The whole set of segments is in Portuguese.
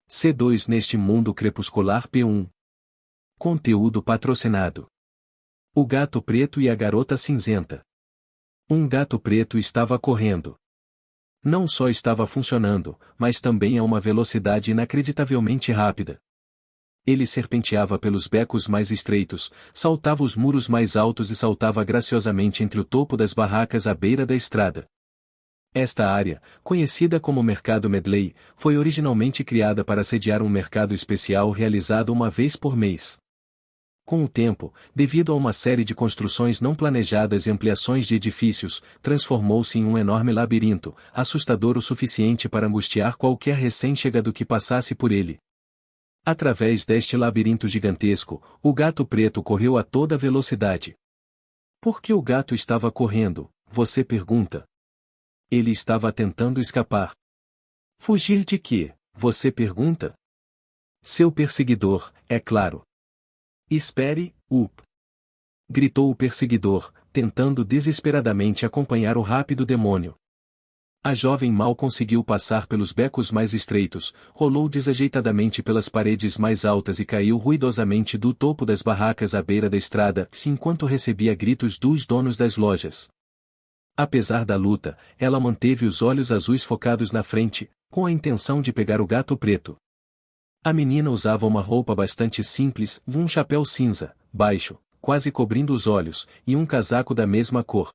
C2 Neste mundo crepuscular P1. Conteúdo patrocinado. O gato preto e a garota cinzenta. Um gato preto estava correndo. Não só estava funcionando, mas também a uma velocidade inacreditavelmente rápida. Ele serpenteava pelos becos mais estreitos, saltava os muros mais altos e saltava graciosamente entre o topo das barracas à beira da estrada. Esta área, conhecida como Mercado Medley, foi originalmente criada para sediar um mercado especial realizado uma vez por mês. Com o tempo, devido a uma série de construções não planejadas e ampliações de edifícios, transformou-se em um enorme labirinto, assustador o suficiente para angustiar qualquer recém-chegado que passasse por ele. Através deste labirinto gigantesco, o gato preto correu a toda velocidade. Por que o gato estava correndo, você pergunta? Ele estava tentando escapar. Fugir de quê, você pergunta? Seu perseguidor, é claro. Espere, up! Gritou o perseguidor, tentando desesperadamente acompanhar o rápido demônio. A jovem mal conseguiu passar pelos becos mais estreitos, rolou desajeitadamente pelas paredes mais altas e caiu ruidosamente do topo das barracas à beira da estrada, enquanto recebia gritos dos donos das lojas. Apesar da luta, ela manteve os olhos azuis focados na frente, com a intenção de pegar o gato preto. A menina usava uma roupa bastante simples, um chapéu cinza, baixo, quase cobrindo os olhos, e um casaco da mesma cor.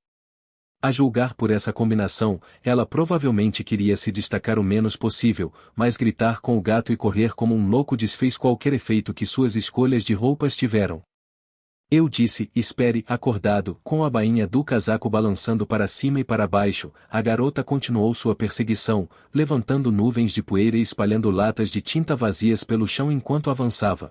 A julgar por essa combinação, ela provavelmente queria se destacar o menos possível, mas gritar com o gato e correr como um louco desfez qualquer efeito que suas escolhas de roupas tiveram. Eu disse, espere, acordado, com a bainha do casaco balançando para cima e para baixo, a garota continuou sua perseguição, levantando nuvens de poeira e espalhando latas de tinta vazias pelo chão enquanto avançava.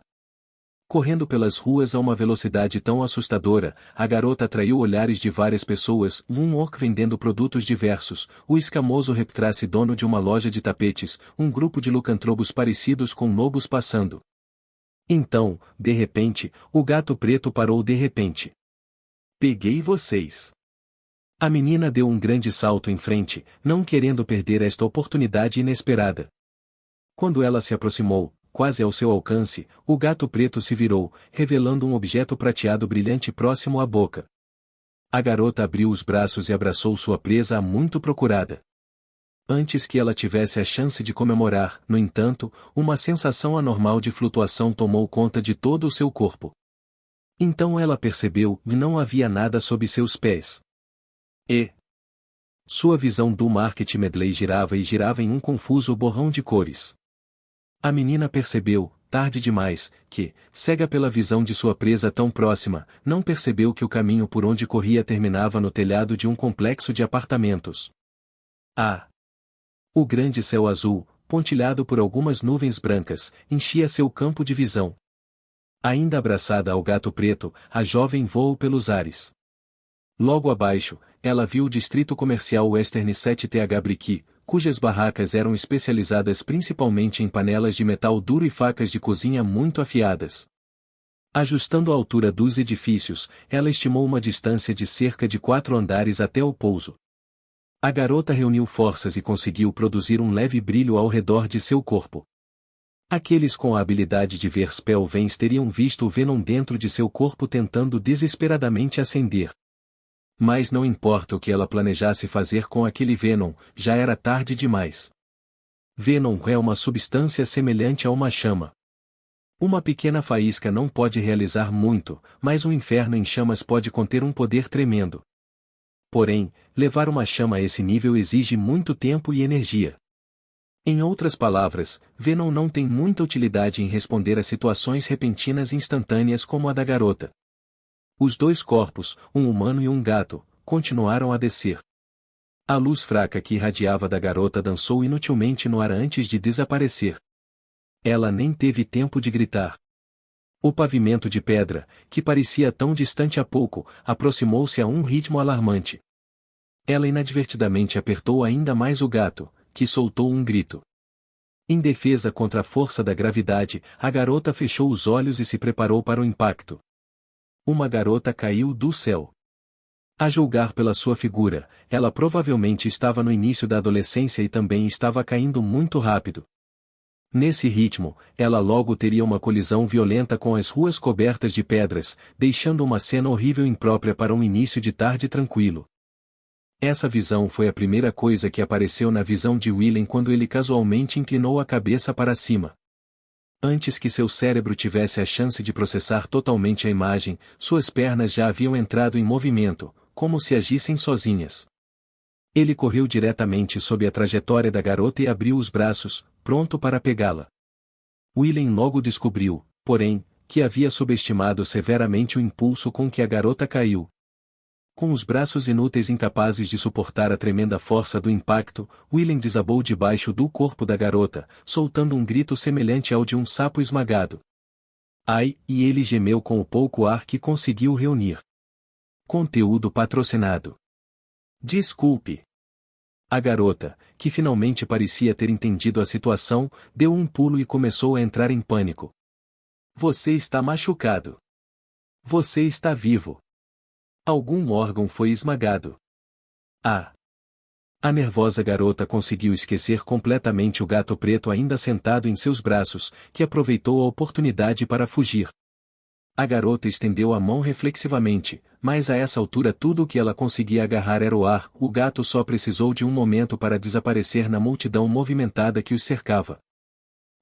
Correndo pelas ruas a uma velocidade tão assustadora, a garota atraiu olhares de várias pessoas, um orc vendendo produtos diversos, o escamoso reptrace dono de uma loja de tapetes, um grupo de licantropos parecidos com lobos passando. Então, de repente, o gato preto parou de repente. Peguei vocês! A menina deu um grande salto em frente, não querendo perder esta oportunidade inesperada. Quando ela se aproximou, quase ao seu alcance, o gato preto se virou, revelando um objeto prateado brilhante próximo à boca. A garota abriu os braços e abraçou sua presa muito procurada. Antes que ela tivesse a chance de comemorar, no entanto, uma sensação anormal de flutuação tomou conta de todo o seu corpo. Então ela percebeu que não havia nada sob seus pés. Sua visão do Market Medley girava e girava em um confuso borrão de cores. A menina percebeu, tarde demais, que, cega pela visão de sua presa tão próxima, não percebeu que o caminho por onde corria terminava no telhado de um complexo de apartamentos. O grande céu azul, pontilhado por algumas nuvens brancas, enchia seu campo de visão. Ainda abraçada ao gato preto, a jovem voou pelos ares. Logo abaixo, ela viu o distrito comercial Western 7th Brick, cujas barracas eram especializadas principalmente em panelas de metal duro e facas de cozinha muito afiadas. Ajustando a altura dos edifícios, ela estimou uma distância de cerca de 4 andares até o pouso. A garota reuniu forças e conseguiu produzir um leve brilho ao redor de seu corpo. Aqueles com a habilidade de ver spellvens teriam visto o Venom dentro de seu corpo tentando desesperadamente acender. Mas não importa o que ela planejasse fazer com aquele Venom, já era tarde demais. Venom é uma substância semelhante a uma chama. Uma pequena faísca não pode realizar muito, mas um inferno em chamas pode conter um poder tremendo. Porém, levar uma chama a esse nível exige muito tempo e energia. Em outras palavras, Venom não tem muita utilidade em responder a situações repentinas e instantâneas como a da garota. Os dois corpos, um humano e um gato, continuaram a descer. A luz fraca que irradiava da garota dançou inutilmente no ar antes de desaparecer. Ela nem teve tempo de gritar. O pavimento de pedra, que parecia tão distante há pouco, aproximou-se a um ritmo alarmante. Ela inadvertidamente apertou ainda mais o gato, que soltou um grito. Em defesa contra a força da gravidade, a garota fechou os olhos e se preparou para o impacto. Uma garota caiu do céu. A julgar pela sua figura, ela provavelmente estava no início da adolescência e também estava caindo muito rápido. Nesse ritmo, ela logo teria uma colisão violenta com as ruas cobertas de pedras, deixando uma cena horrível imprópria para um início de tarde tranquilo. Essa visão foi a primeira coisa que apareceu na visão de Willem quando ele casualmente inclinou a cabeça para cima. Antes que seu cérebro tivesse a chance de processar totalmente a imagem, suas pernas já haviam entrado em movimento, como se agissem sozinhas. Ele correu diretamente sob a trajetória da garota e abriu os braços, pronto para pegá-la. Willem logo descobriu, porém, que havia subestimado severamente o impulso com que a garota caiu. Com os braços inúteis incapazes de suportar a tremenda força do impacto, Willem desabou debaixo do corpo da garota, soltando um grito semelhante ao de um sapo esmagado. Ai, e ele gemeu com o pouco ar que conseguiu reunir. Conteúdo patrocinado. Desculpe. A garota, que finalmente parecia ter entendido a situação, deu um pulo e começou a entrar em pânico. Você está machucado. Você está vivo. Algum órgão foi esmagado. Ah! A nervosa garota conseguiu esquecer completamente o gato preto ainda sentado em seus braços, que aproveitou a oportunidade para fugir. A garota estendeu a mão reflexivamente, mas a essa altura tudo o que ela conseguia agarrar era o ar. O gato só precisou de um momento para desaparecer na multidão movimentada que os cercava.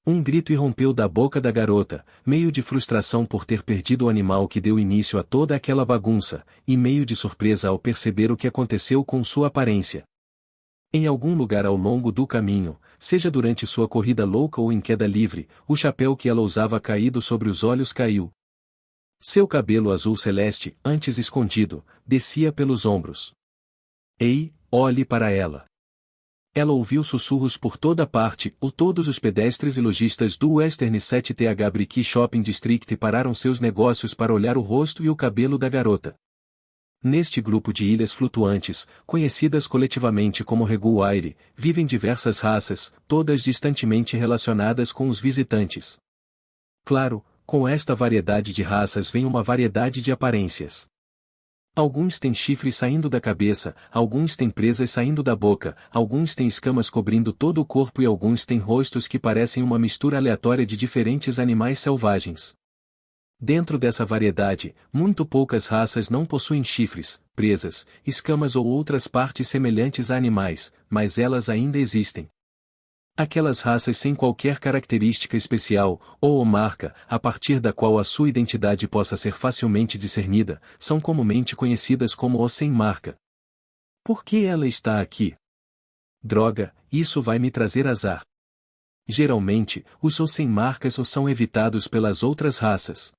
Um grito irrompeu da boca da garota, meio de frustração por ter perdido o animal que deu início a toda aquela bagunça, e meio de surpresa ao perceber o que aconteceu com sua aparência. Em algum lugar ao longo do caminho, seja durante sua corrida louca ou em queda livre, o chapéu que ela usava caído sobre os olhos caiu. Seu cabelo azul celeste, antes escondido, descia pelos ombros. Ei, olhe para ela. Ela ouviu sussurros por toda parte, todos os pedestres e lojistas do Western 7th Brick Shopping District pararam seus negócios para olhar o rosto e o cabelo da garota. Neste grupo de ilhas flutuantes, conhecidas coletivamente como Reguaire, vivem diversas raças, todas distantemente relacionadas com os visitantes. Claro, com esta variedade de raças vem uma variedade de aparências. Alguns têm chifres saindo da cabeça, alguns têm presas saindo da boca, alguns têm escamas cobrindo todo o corpo e alguns têm rostos que parecem uma mistura aleatória de diferentes animais selvagens. Dentro dessa variedade, muito poucas raças não possuem chifres, presas, escamas ou outras partes semelhantes a animais, mas elas ainda existem. Aquelas raças sem qualquer característica especial, ou marca, a partir da qual a sua identidade possa ser facilmente discernida, são comumente conhecidas como os sem marca. Por que ela está aqui? Droga, isso vai me trazer azar. Geralmente, os sem marcas são evitados pelas outras raças.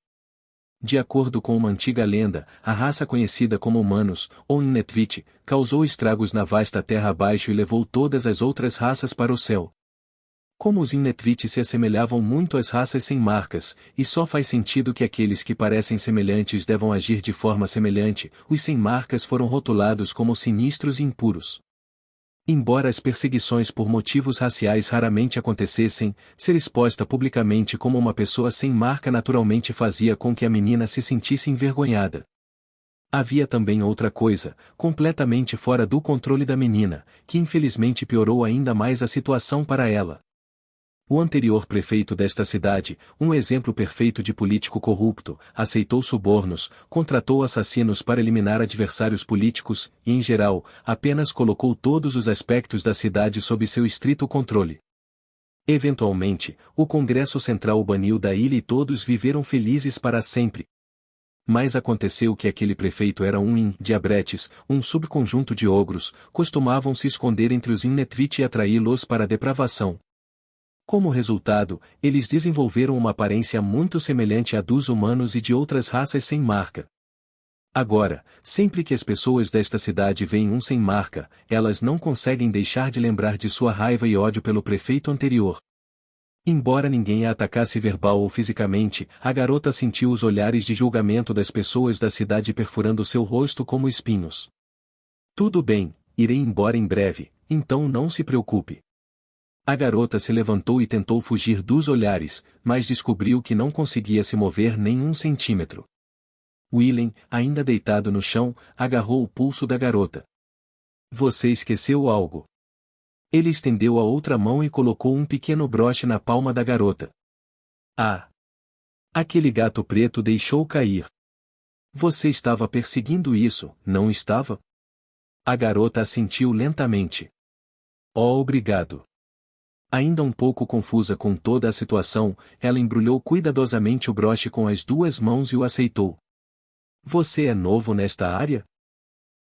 De acordo com uma antiga lenda, a raça conhecida como humanos, ou Inuit, causou estragos na vasta terra abaixo e levou todas as outras raças para o céu. Como os Inuit se assemelhavam muito às raças sem marcas, e só faz sentido que aqueles que parecem semelhantes devam agir de forma semelhante, os sem marcas foram rotulados como sinistros e impuros. Embora as perseguições por motivos raciais raramente acontecessem, ser exposta publicamente como uma pessoa sem marca naturalmente fazia com que a menina se sentisse envergonhada. Havia também outra coisa, completamente fora do controle da menina, que infelizmente piorou ainda mais a situação para ela. O anterior prefeito desta cidade, um exemplo perfeito de político corrupto, aceitou subornos, contratou assassinos para eliminar adversários políticos, e em geral, apenas colocou todos os aspectos da cidade sob seu estrito controle. Eventualmente, o Congresso Central o baniu da ilha e todos viveram felizes para sempre. Mas aconteceu que aquele prefeito era um diabretes, um subconjunto de ogros, costumavam se esconder entre os Inuit e atraí-los para a depravação. Como resultado, eles desenvolveram uma aparência muito semelhante à dos humanos e de outras raças sem marca. Agora, sempre que as pessoas desta cidade veem um sem marca, elas não conseguem deixar de lembrar de sua raiva e ódio pelo prefeito anterior. Embora ninguém a atacasse verbal ou fisicamente, a garota sentiu os olhares de julgamento das pessoas da cidade perfurando seu rosto como espinhos. Tudo bem, irei embora em breve, então não se preocupe. A garota se levantou e tentou fugir dos olhares, mas descobriu que não conseguia se mover nem um centímetro. Willem, ainda deitado no chão, agarrou o pulso da garota. Você esqueceu algo. Ele estendeu a outra mão e colocou um pequeno broche na palma da garota. Ah! Aquele gato preto deixou cair. Você estava perseguindo isso, não estava? A garota assentiu lentamente. Oh, obrigado. Ainda um pouco confusa com toda a situação, ela embrulhou cuidadosamente o broche com as duas mãos e o aceitou. Você é novo nesta área?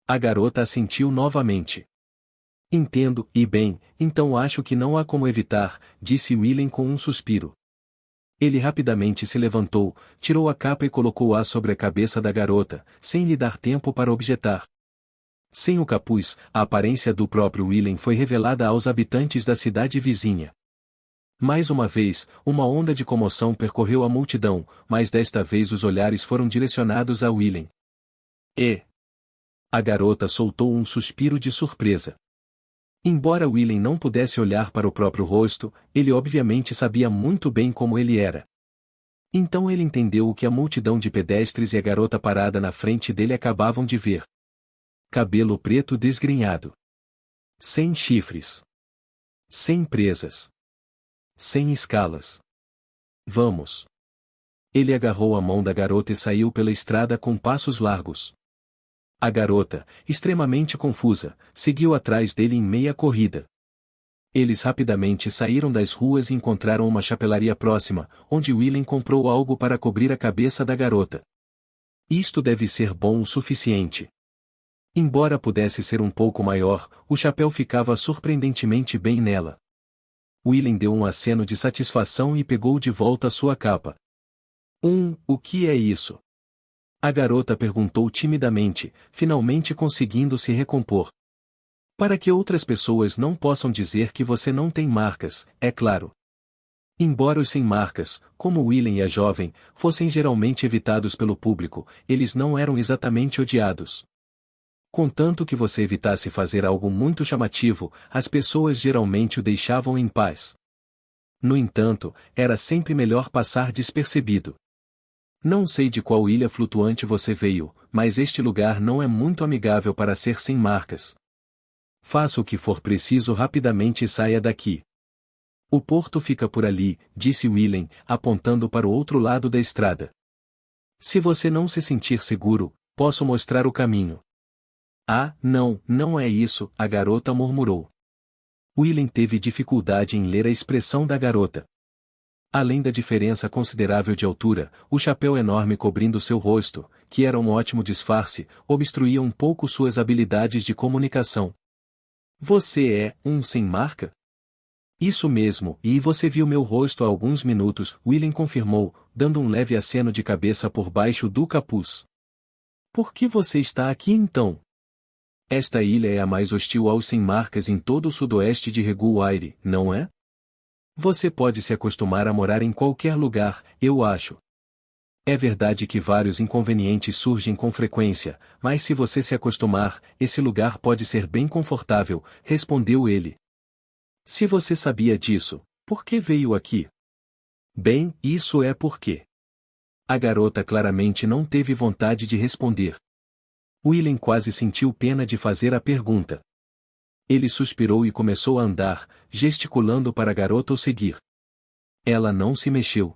A garota assentiu novamente. Entendo, e bem, então acho que não há como evitar, disse Willem com um suspiro. Ele rapidamente se levantou, tirou a capa e colocou-a sobre a cabeça da garota, sem lhe dar tempo para objetar. Sem o capuz, a aparência do próprio Willem foi revelada aos habitantes da cidade vizinha. Mais uma vez, uma onda de comoção percorreu a multidão, mas desta vez os olhares foram direcionados a Willem. E... A garota soltou um suspiro de surpresa. Embora Willem não pudesse olhar para o próprio rosto, ele obviamente sabia muito bem como ele era. Então ele entendeu o que a multidão de pedestres e a garota parada na frente dele acabavam de ver. Cabelo preto desgrenhado. Sem chifres. Sem presas. Sem escalas. Vamos. Ele agarrou a mão da garota e saiu pela estrada com passos largos. A garota, extremamente confusa, seguiu atrás dele em meia corrida. Eles rapidamente saíram das ruas e encontraram uma chapelaria próxima, onde Willem comprou algo para cobrir a cabeça da garota. Isto deve ser bom o suficiente. Embora pudesse ser um pouco maior, o chapéu ficava surpreendentemente bem nela. Willem deu um aceno de satisfação e pegou de volta sua capa. O que é isso? A garota perguntou timidamente, finalmente conseguindo se recompor. Para que outras pessoas não possam dizer que você não tem marcas, é claro. Embora os sem marcas, como Willem e a jovem, fossem geralmente evitados pelo público, eles não eram exatamente odiados. Contanto que você evitasse fazer algo muito chamativo, as pessoas geralmente o deixavam em paz. No entanto, era sempre melhor passar despercebido. Não sei de qual ilha flutuante você veio, mas este lugar não é muito amigável para ser sem marcas. Faça o que for preciso rapidamente e saia daqui. O porto fica por ali, disse Willem, apontando para o outro lado da estrada. Se você não se sentir seguro, posso mostrar o caminho. Ah, não é isso, a garota murmurou. Willem teve dificuldade em ler a expressão da garota. Além da diferença considerável de altura, o chapéu enorme cobrindo seu rosto, que era um ótimo disfarce, obstruía um pouco suas habilidades de comunicação. Você é um sem marca? Isso mesmo, e você viu meu rosto há alguns minutos, Willem confirmou, dando um leve aceno de cabeça por baixo do capuz. Por que você está aqui então? Esta ilha é a mais hostil aos sem marcas em todo o sudoeste de Reguaire, não é? Você pode se acostumar a morar em qualquer lugar, eu acho. É verdade que vários inconvenientes surgem com frequência, mas se você se acostumar, esse lugar pode ser bem confortável, respondeu ele. Se você sabia disso, por que veio aqui? Bem, isso é porque. A garota claramente não teve vontade de responder. Willem quase sentiu pena de fazer a pergunta. Ele suspirou e começou a andar, gesticulando para a garota o seguir. Ela não se mexeu.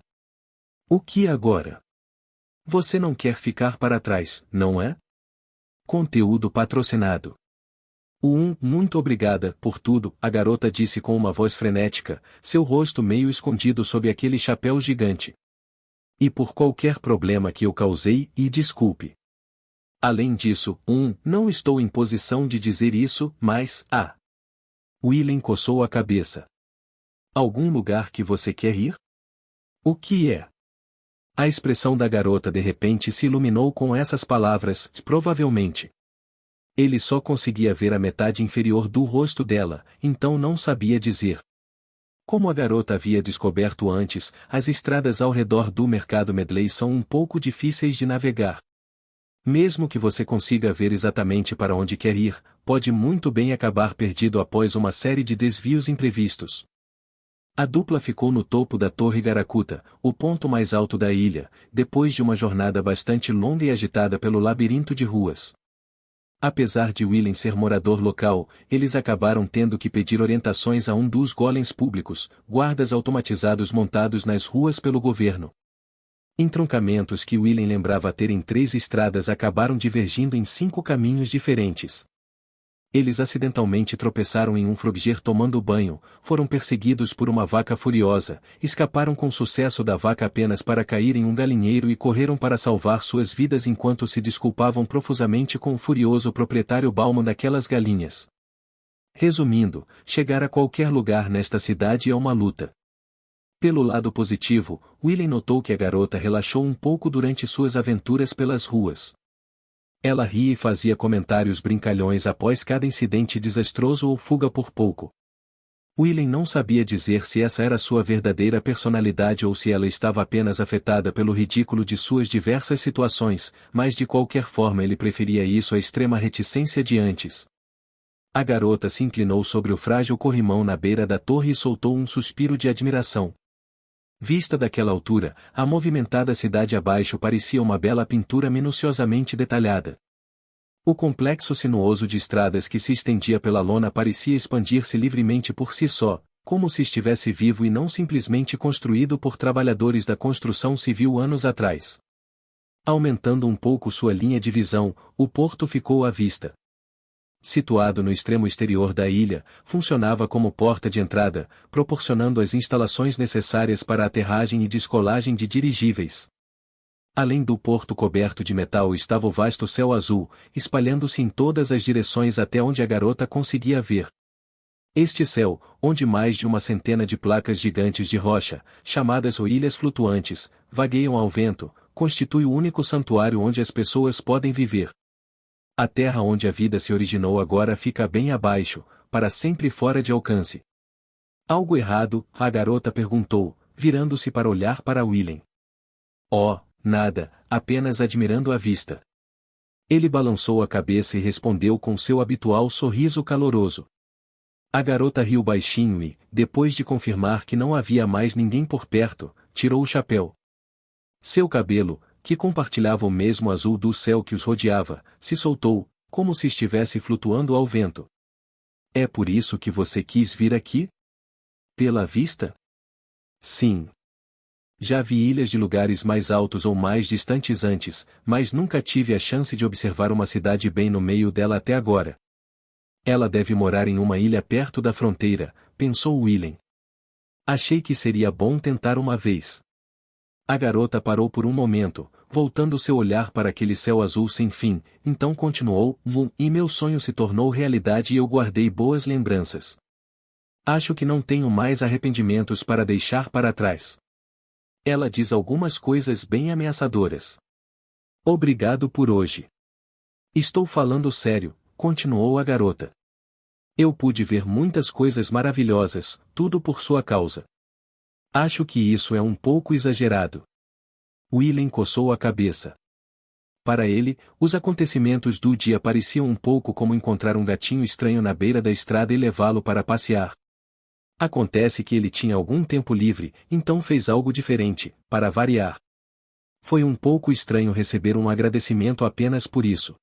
O que agora? Você não quer ficar para trás, não é? Conteúdo patrocinado. Muito obrigada por tudo, a garota disse com uma voz frenética, seu rosto meio escondido sob aquele chapéu gigante. E por qualquer problema que eu causei, e desculpe. Além disso, não estou em posição de dizer isso, mas, Willem coçou a cabeça. Algum lugar que você quer ir? O que é? A expressão da garota de repente se iluminou com essas palavras, provavelmente. Ele só conseguia ver a metade inferior do rosto dela, então não sabia dizer. Como a garota havia descoberto antes, as estradas ao redor do mercado Medley são um pouco difíceis de navegar. Mesmo que você consiga ver exatamente para onde quer ir, pode muito bem acabar perdido após uma série de desvios imprevistos. A dupla ficou no topo da Torre Garakuta, o ponto mais alto da ilha, depois de uma jornada bastante longa e agitada pelo labirinto de ruas. Apesar de Willen ser morador local, eles acabaram tendo que pedir orientações a um dos golems públicos, guardas automatizados montados nas ruas pelo governo. Entroncamentos que Willen lembrava ter em 3 estradas acabaram divergindo em 5 caminhos diferentes. Eles acidentalmente tropeçaram em um frogger tomando banho, foram perseguidos por uma vaca furiosa, escaparam com sucesso da vaca apenas para cair em um galinheiro e correram para salvar suas vidas enquanto se desculpavam profusamente com o furioso proprietário Bauman daquelas galinhas. Resumindo, chegar a qualquer lugar nesta cidade é uma luta. Pelo lado positivo, Willen notou que a garota relaxou um pouco durante suas aventuras pelas ruas. Ela ria e fazia comentários brincalhões após cada incidente desastroso ou fuga por pouco. Willen não sabia dizer se essa era sua verdadeira personalidade ou se ela estava apenas afetada pelo ridículo de suas diversas situações, mas de qualquer forma ele preferia isso à extrema reticência de antes. A garota se inclinou sobre o frágil corrimão na beira da torre e soltou um suspiro de admiração. Vista daquela altura, a movimentada cidade abaixo parecia uma bela pintura minuciosamente detalhada. O complexo sinuoso de estradas que se estendia pela lona parecia expandir-se livremente por si só, como se estivesse vivo e não simplesmente construído por trabalhadores da construção civil anos atrás. Aumentando um pouco sua linha de visão, o porto ficou à vista. Situado no extremo exterior da ilha, funcionava como porta de entrada, proporcionando as instalações necessárias para a aterragem e descolagem de dirigíveis. Além do porto coberto de metal estava o vasto céu azul, espalhando-se em todas as direções até onde a garota conseguia ver. Este céu, onde mais de uma centena de placas gigantes de rocha, chamadas ilhas flutuantes, vagueiam ao vento, constitui o único santuário onde as pessoas podem viver. A terra onde a vida se originou agora fica bem abaixo, para sempre fora de alcance. Algo errado? A garota perguntou, virando-se para olhar para Willen. Oh, nada, apenas admirando a vista. Ele balançou a cabeça e respondeu com seu habitual sorriso caloroso. A garota riu baixinho e, depois de confirmar que não havia mais ninguém por perto, tirou o chapéu. Seu cabelo, que compartilhava o mesmo azul do céu que os rodeava, se soltou, como se estivesse flutuando ao vento. É por isso que você quis vir aqui? Pela vista? Sim. Já vi ilhas de lugares mais altos ou mais distantes antes, mas nunca tive a chance de observar uma cidade bem no meio dela até agora. Ela deve morar em uma ilha perto da fronteira, pensou Willen. Achei que seria bom tentar uma vez. A garota parou por um momento, voltando seu olhar para aquele céu azul sem fim, então continuou, e meu sonho se tornou realidade e eu guardei boas lembranças. Acho que não tenho mais arrependimentos para deixar para trás. Ela diz algumas coisas bem ameaçadoras. Obrigado por hoje. Estou falando sério, continuou a garota. Eu pude ver muitas coisas maravilhosas, tudo por sua causa. Acho que isso é um pouco exagerado. Willen coçou a cabeça. Para ele, os acontecimentos do dia pareciam um pouco como encontrar um gatinho estranho na beira da estrada e levá-lo para passear. Acontece que ele tinha algum tempo livre, então fez algo diferente, para variar. Foi um pouco estranho receber um agradecimento apenas por isso.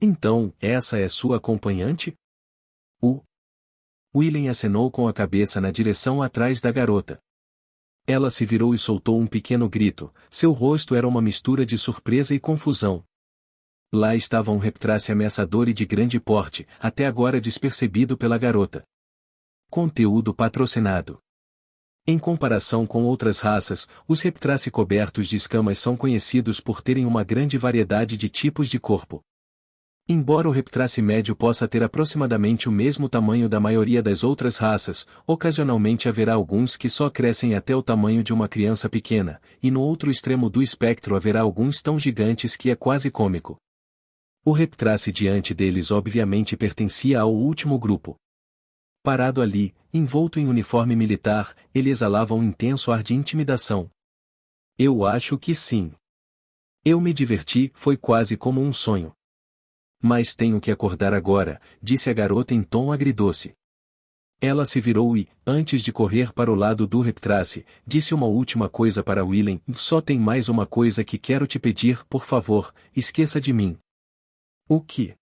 Então, essa é sua acompanhante? Willen acenou com a cabeça na direção atrás da garota. Ela se virou e soltou um pequeno grito, seu rosto era uma mistura de surpresa e confusão. Lá estava um reptrace ameaçador e de grande porte, até agora despercebido pela garota. Conteúdo patrocinado. Em comparação com outras raças, os reptrace cobertos de escamas são conhecidos por terem uma grande variedade de tipos de corpo. Embora o reptrace médio possa ter aproximadamente o mesmo tamanho da maioria das outras raças, ocasionalmente haverá alguns que só crescem até o tamanho de uma criança pequena, e no outro extremo do espectro haverá alguns tão gigantes que é quase cômico. O reptrace diante deles obviamente pertencia ao último grupo. Parado ali, envolto em uniforme militar, ele exalava um intenso ar de intimidação. Eu acho que sim. Eu me diverti, foi quase como um sonho. Mas tenho que acordar agora, disse a garota em tom agridoce. Ela se virou e, antes de correr para o lado do reptrace, disse uma última coisa para Willen, só tem mais uma coisa que quero te pedir, por favor, esqueça de mim. O que?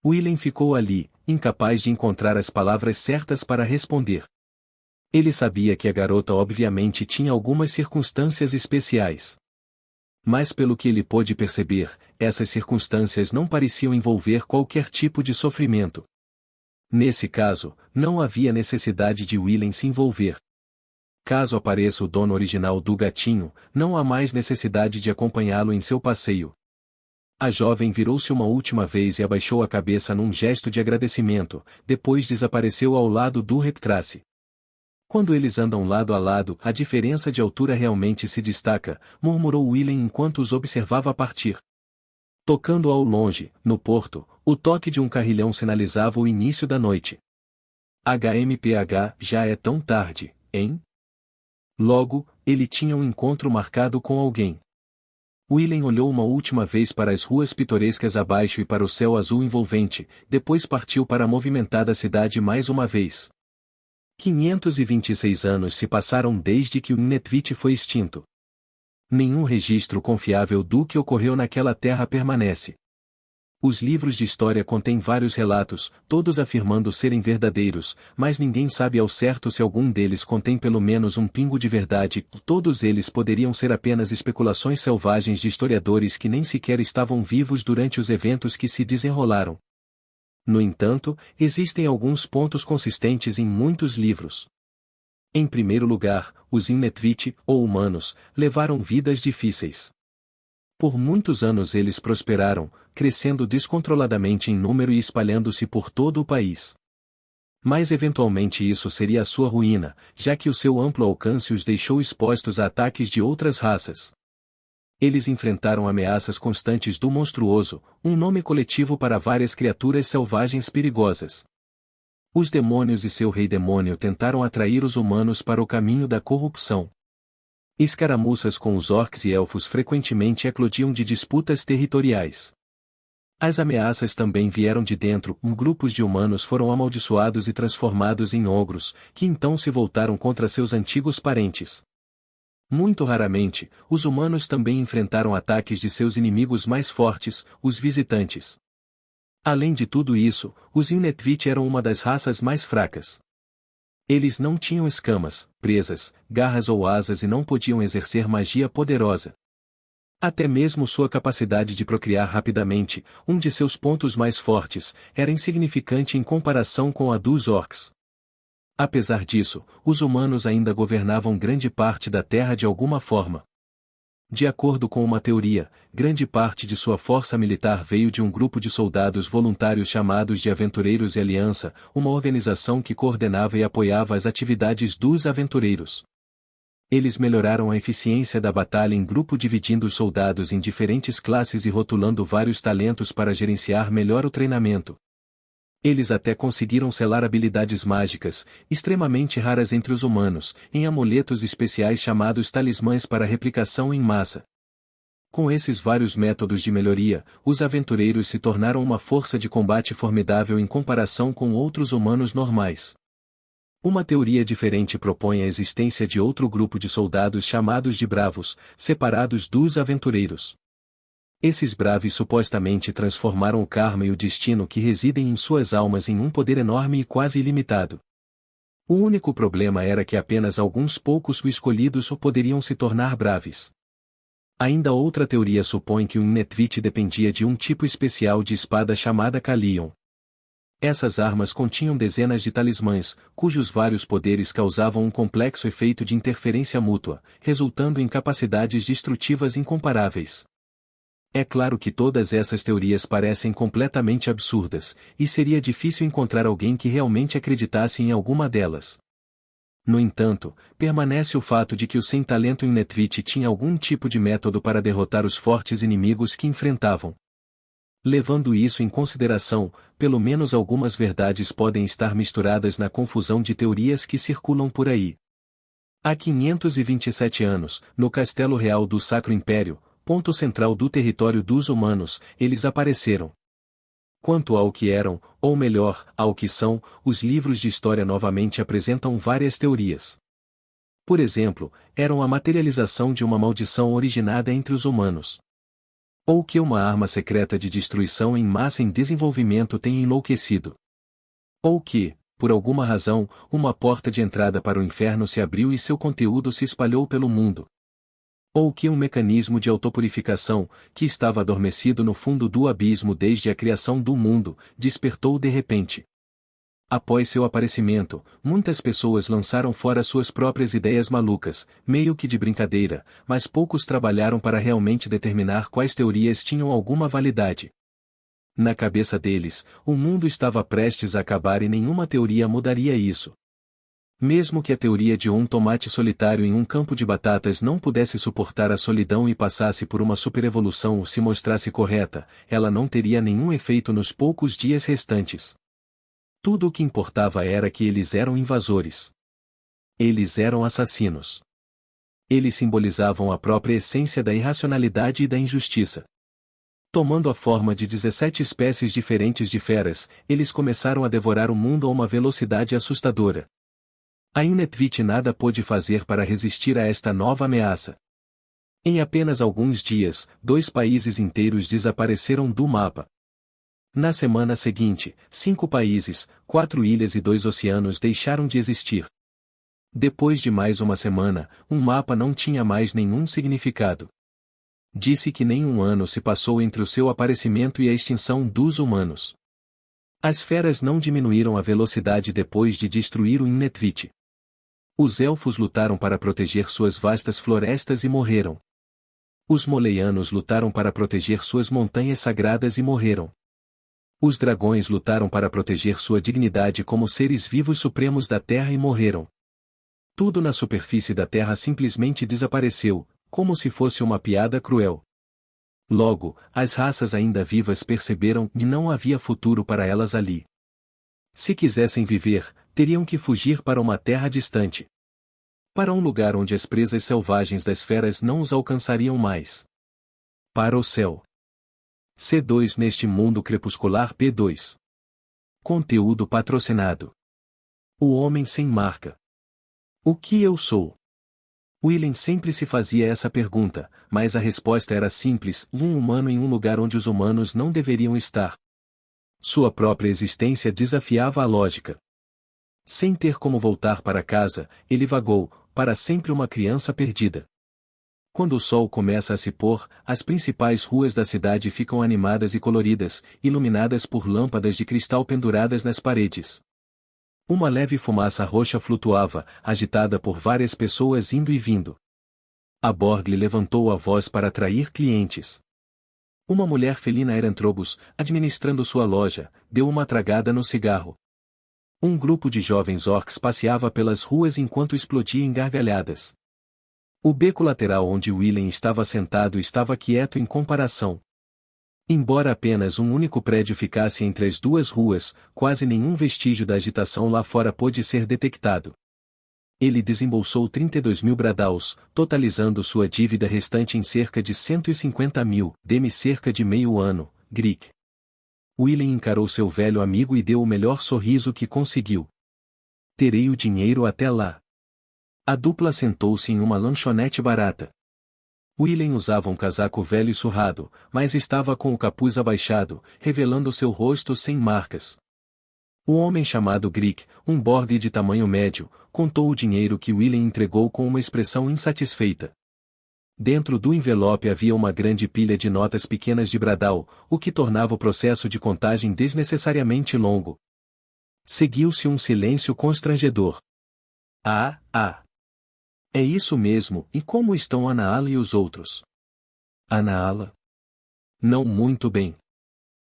Willem ficou ali, incapaz de encontrar as palavras certas para responder. Ele sabia que a garota obviamente tinha algumas circunstâncias especiais. Mas pelo que ele pôde perceber, essas circunstâncias não pareciam envolver qualquer tipo de sofrimento. Nesse caso, não havia necessidade de Willem se envolver. Caso apareça o dono original do gatinho, não há mais necessidade de acompanhá-lo em seu passeio. A jovem virou-se uma última vez e abaixou a cabeça num gesto de agradecimento, depois desapareceu ao lado do Reptrace. Quando eles andam lado a lado, a diferença de altura realmente se destaca, murmurou Willem enquanto os observava partir. Tocando ao longe, no porto, o toque de um carrilhão sinalizava o início da noite. HMPH, já é tão tarde, hein? Logo, ele tinha um encontro marcado com alguém. Willem olhou uma última vez para as ruas pitorescas abaixo e para o céu azul envolvente, depois partiu para a movimentada cidade mais uma vez. 526 anos se passaram desde que o Nnetvit foi extinto. Nenhum registro confiável do que ocorreu naquela terra permanece. Os livros de história contêm vários relatos, todos afirmando serem verdadeiros, mas ninguém sabe ao certo se algum deles contém pelo menos um pingo de verdade. Todos eles poderiam ser apenas especulações selvagens de historiadores que nem sequer estavam vivos durante os eventos que se desenrolaram. No entanto, existem alguns pontos consistentes em muitos livros. Em primeiro lugar, os Nnetvit, ou humanos, levaram vidas difíceis. Por muitos anos eles prosperaram, crescendo descontroladamente em número e espalhando-se por todo o país. Mas eventualmente isso seria a sua ruína, já que o seu amplo alcance os deixou expostos a ataques de outras raças. Eles enfrentaram ameaças constantes do monstruoso, um nome coletivo para várias criaturas selvagens perigosas. Os demônios e seu rei-demônio tentaram atrair os humanos para o caminho da corrupção. Escaramuças com os orcs e elfos frequentemente eclodiam de disputas territoriais. As ameaças também vieram de dentro, grupos de humanos foram amaldiçoados e transformados em ogros, que então se voltaram contra seus antigos parentes. Muito raramente, os humanos também enfrentaram ataques de seus inimigos mais fortes, os visitantes. Além de tudo isso, os Nnetvit eram uma das raças mais fracas. Eles não tinham escamas, presas, garras ou asas e não podiam exercer magia poderosa. Até mesmo sua capacidade de procriar rapidamente, um de seus pontos mais fortes, era insignificante em comparação com a dos orcs. Apesar disso, os humanos ainda governavam grande parte da Terra de alguma forma. De acordo com uma teoria, grande parte de sua força militar veio de um grupo de soldados voluntários chamados de Aventureiros e Aliança, uma organização que coordenava e apoiava as atividades dos aventureiros. Eles melhoraram a eficiência da batalha em grupo dividindo os soldados em diferentes classes e rotulando vários talentos para gerenciar melhor o treinamento. Eles até conseguiram selar habilidades mágicas, extremamente raras entre os humanos, em amuletos especiais chamados talismãs para replicação em massa. Com esses vários métodos de melhoria, os aventureiros se tornaram uma força de combate formidável em comparação com outros humanos normais. Uma teoria diferente propõe a existência de outro grupo de soldados chamados de bravos, separados dos aventureiros. Esses braves supostamente transformaram o karma e o destino que residem em suas almas em um poder enorme e quase ilimitado. O único problema era que apenas alguns poucos escolhidos o poderiam se tornar braves. Ainda outra teoria supõe que o Nnetvit dependia de um tipo especial de espada chamada Kalion. Essas armas continham dezenas de talismãs, cujos vários poderes causavam um complexo efeito de interferência mútua, resultando em capacidades destrutivas incomparáveis. É claro que todas essas teorias parecem completamente absurdas, e seria difícil encontrar alguém que realmente acreditasse em alguma delas. No entanto, permanece o fato de que o sem-talento Nnetvit tinha algum tipo de método para derrotar os fortes inimigos que enfrentavam. Levando isso em consideração, pelo menos algumas verdades podem estar misturadas na confusão de teorias que circulam por aí. Há 527 anos, no Castelo Real do Sacro Império, ponto central do território dos humanos, eles apareceram. Quanto ao que eram, ou melhor, ao que são, os livros de história novamente apresentam várias teorias. Por exemplo, eram a materialização de uma maldição originada entre os humanos. Ou que uma arma secreta de destruição em massa em desenvolvimento tenha enlouquecido. Ou que, por alguma razão, uma porta de entrada para o inferno se abriu e seu conteúdo se espalhou pelo mundo. Ou que um mecanismo de autopurificação, que estava adormecido no fundo do abismo desde a criação do mundo, despertou de repente. Após seu aparecimento, muitas pessoas lançaram fora suas próprias ideias malucas, meio que de brincadeira, mas poucos trabalharam para realmente determinar quais teorias tinham alguma validade. Na cabeça deles, o mundo estava prestes a acabar e nenhuma teoria mudaria isso. Mesmo que a teoria de um tomate solitário em um campo de batatas não pudesse suportar a solidão e passasse por uma superevolução ou se mostrasse correta, ela não teria nenhum efeito nos poucos dias restantes. Tudo o que importava era que eles eram invasores. Eles eram assassinos. Eles simbolizavam a própria essência da irracionalidade e da injustiça. Tomando a forma de 17 espécies diferentes de feras, eles começaram a devorar o mundo a uma velocidade assustadora. A Inutvit nada pôde fazer para resistir a esta nova ameaça. Em apenas alguns dias, 2 países inteiros desapareceram do mapa. Na semana seguinte, 5 países, 4 ilhas e 2 oceanos deixaram de existir. Depois de mais uma semana, um mapa não tinha mais nenhum significado. Disse que nem um ano se passou entre o seu aparecimento e a extinção dos humanos. As feras não diminuíram a velocidade depois de destruir o Inutvit. Os elfos lutaram para proteger suas vastas florestas e morreram. Os moleianos lutaram para proteger suas montanhas sagradas e morreram. Os dragões lutaram para proteger sua dignidade como seres vivos supremos da Terra e morreram. Tudo na superfície da Terra simplesmente desapareceu, como se fosse uma piada cruel. Logo, as raças ainda vivas perceberam que não havia futuro para elas ali. Se quisessem viver, teriam que fugir para uma terra distante. Para um lugar onde as presas selvagens das feras não os alcançariam mais. Para o céu. C2 neste mundo crepuscular P2. Conteúdo patrocinado. O homem sem marca. O que eu sou? Willen sempre se fazia essa pergunta, mas a resposta era simples: um humano em um lugar onde os humanos não deveriam estar. Sua própria existência desafiava a lógica. Sem ter como voltar para casa, ele vagou, para sempre uma criança perdida. Quando o sol começa a se pôr, as principais ruas da cidade ficam animadas e coloridas, iluminadas por lâmpadas de cristal penduradas nas paredes. Uma leve fumaça roxa flutuava, agitada por várias pessoas indo e vindo. A Borgle levantou a voz para atrair clientes. Uma mulher felina Erantrobus, administrando sua loja, deu uma tragada no cigarro. Um grupo de jovens orcs passeava pelas ruas enquanto explodia em gargalhadas. O beco lateral onde Willen estava sentado estava quieto em comparação. Embora apenas um único prédio ficasse entre as duas ruas, quase nenhum vestígio da agitação lá fora pôde ser detectado. Ele desembolsou 32.000 bradaus, totalizando sua dívida restante em cerca de 150.000, dê-me cerca de meio ano, Grick. Willen encarou seu velho amigo e deu o melhor sorriso que conseguiu. Terei o dinheiro até lá. A dupla sentou-se em uma lanchonete barata. Willen usava um casaco velho e surrado, mas estava com o capuz abaixado, revelando seu rosto sem marcas. O homem chamado Grick, um Borgle de tamanho médio, contou o dinheiro que Willen entregou com uma expressão insatisfeita. Dentro do envelope havia uma grande pilha de notas pequenas de bradal, o que tornava o processo de contagem desnecessariamente longo. Seguiu-se um silêncio constrangedor. É isso mesmo, e como estão a Naala e os outros? A Naala? Não muito bem.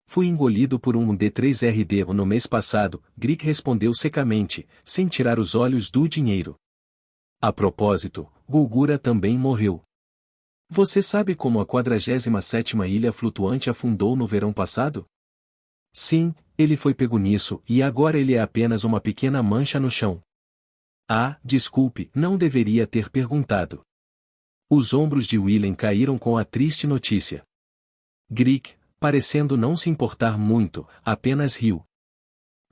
Fui engolido por um D3RD no mês passado, Grick respondeu secamente, sem tirar os olhos do dinheiro. A propósito, Gulgura também morreu. Você sabe como a 47ª ilha flutuante afundou no verão passado? Sim, ele foi pego nisso, e agora ele é apenas uma pequena mancha no chão. Desculpe, não deveria ter perguntado. Os ombros de Willen caíram com a triste notícia. Grick, parecendo não se importar muito, apenas riu.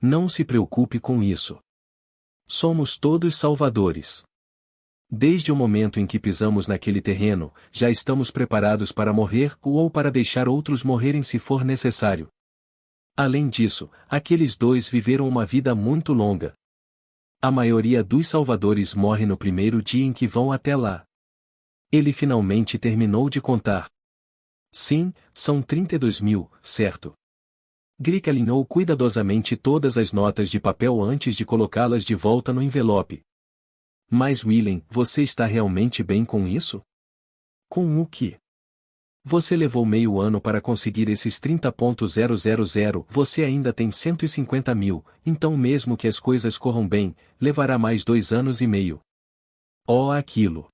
Não se preocupe com isso. Somos todos salvadores. Desde o momento em que pisamos naquele terreno, já estamos preparados para morrer ou para deixar outros morrerem se for necessário. Além disso, aqueles dois viveram uma vida muito longa. A maioria dos salvadores morre no primeiro dia em que vão até lá. Ele finalmente terminou de contar. Sim, são 32.000, certo? Grick alinhou cuidadosamente todas as notas de papel antes de colocá-las de volta no envelope. Mas Willen, você está realmente bem com isso? Com o quê? Você levou meio ano para conseguir esses 30.000, você ainda tem 150.000, então mesmo que as coisas corram bem, levará mais 2 anos e meio. Oh, aquilo!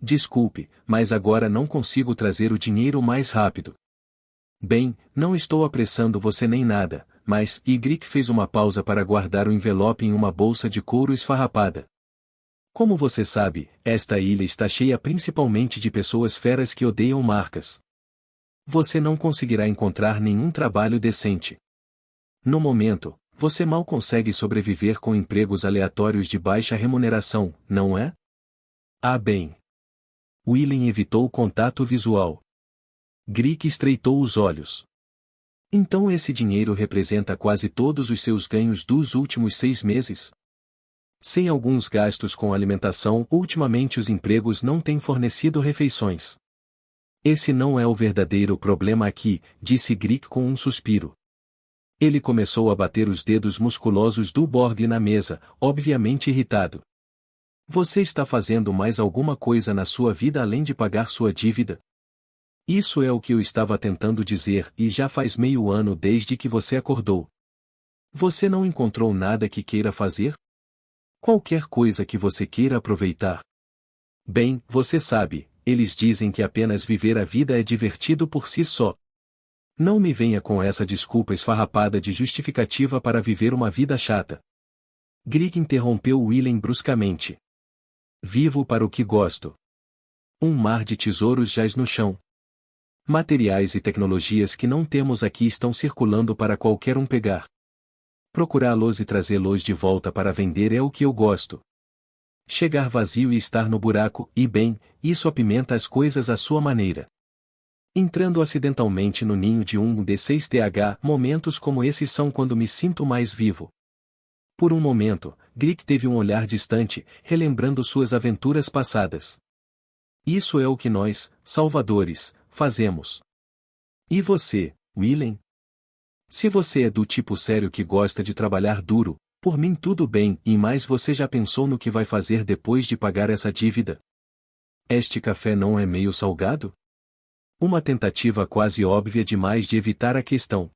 Desculpe, mas agora não consigo trazer o dinheiro mais rápido. Bem, não estou apressando você nem nada, mas... E Grick fez uma pausa para guardar o envelope em uma bolsa de couro esfarrapada. Como você sabe, esta ilha está cheia principalmente de pessoas feras que odeiam marcas. Você não conseguirá encontrar nenhum trabalho decente. No momento, você mal consegue sobreviver com empregos aleatórios de baixa remuneração, não é? Ah, bem. Willen evitou o contato visual. Grick estreitou os olhos. Então esse dinheiro representa quase todos os seus ganhos dos últimos 6 meses? Sem alguns gastos com alimentação, ultimamente os empregos não têm fornecido refeições. Esse não é o verdadeiro problema aqui, disse Grick com um suspiro. Ele começou a bater os dedos musculosos do Borg na mesa, obviamente irritado. Você está fazendo mais alguma coisa na sua vida além de pagar sua dívida? Isso é o que eu estava tentando dizer, e já faz meio ano desde que você acordou. Você não encontrou nada que queira fazer? Qualquer coisa que você queira aproveitar. Bem, você sabe, eles dizem que apenas viver a vida é divertido por si só. Não me venha com essa desculpa esfarrapada de justificativa para viver uma vida chata. Grick interrompeu Willen bruscamente. Vivo para o que gosto. Um mar de tesouros jaz no chão. Materiais e tecnologias que não temos aqui estão circulando para qualquer um pegar. Procurá-los e trazê-los de volta para vender é o que eu gosto. Chegar vazio e estar no buraco, e bem, isso apimenta as coisas à sua maneira. Entrando acidentalmente no ninho de um D6TH, momentos como esses são quando me sinto mais vivo. Por um momento, Grick teve um olhar distante, relembrando suas aventuras passadas. Isso é o que nós, salvadores, fazemos. E você, Willen? Se você é do tipo sério que gosta de trabalhar duro, por mim tudo bem, e mais você já pensou no que vai fazer depois de pagar essa dívida? Este café não é meio salgado? Uma tentativa quase óbvia demais de evitar a questão.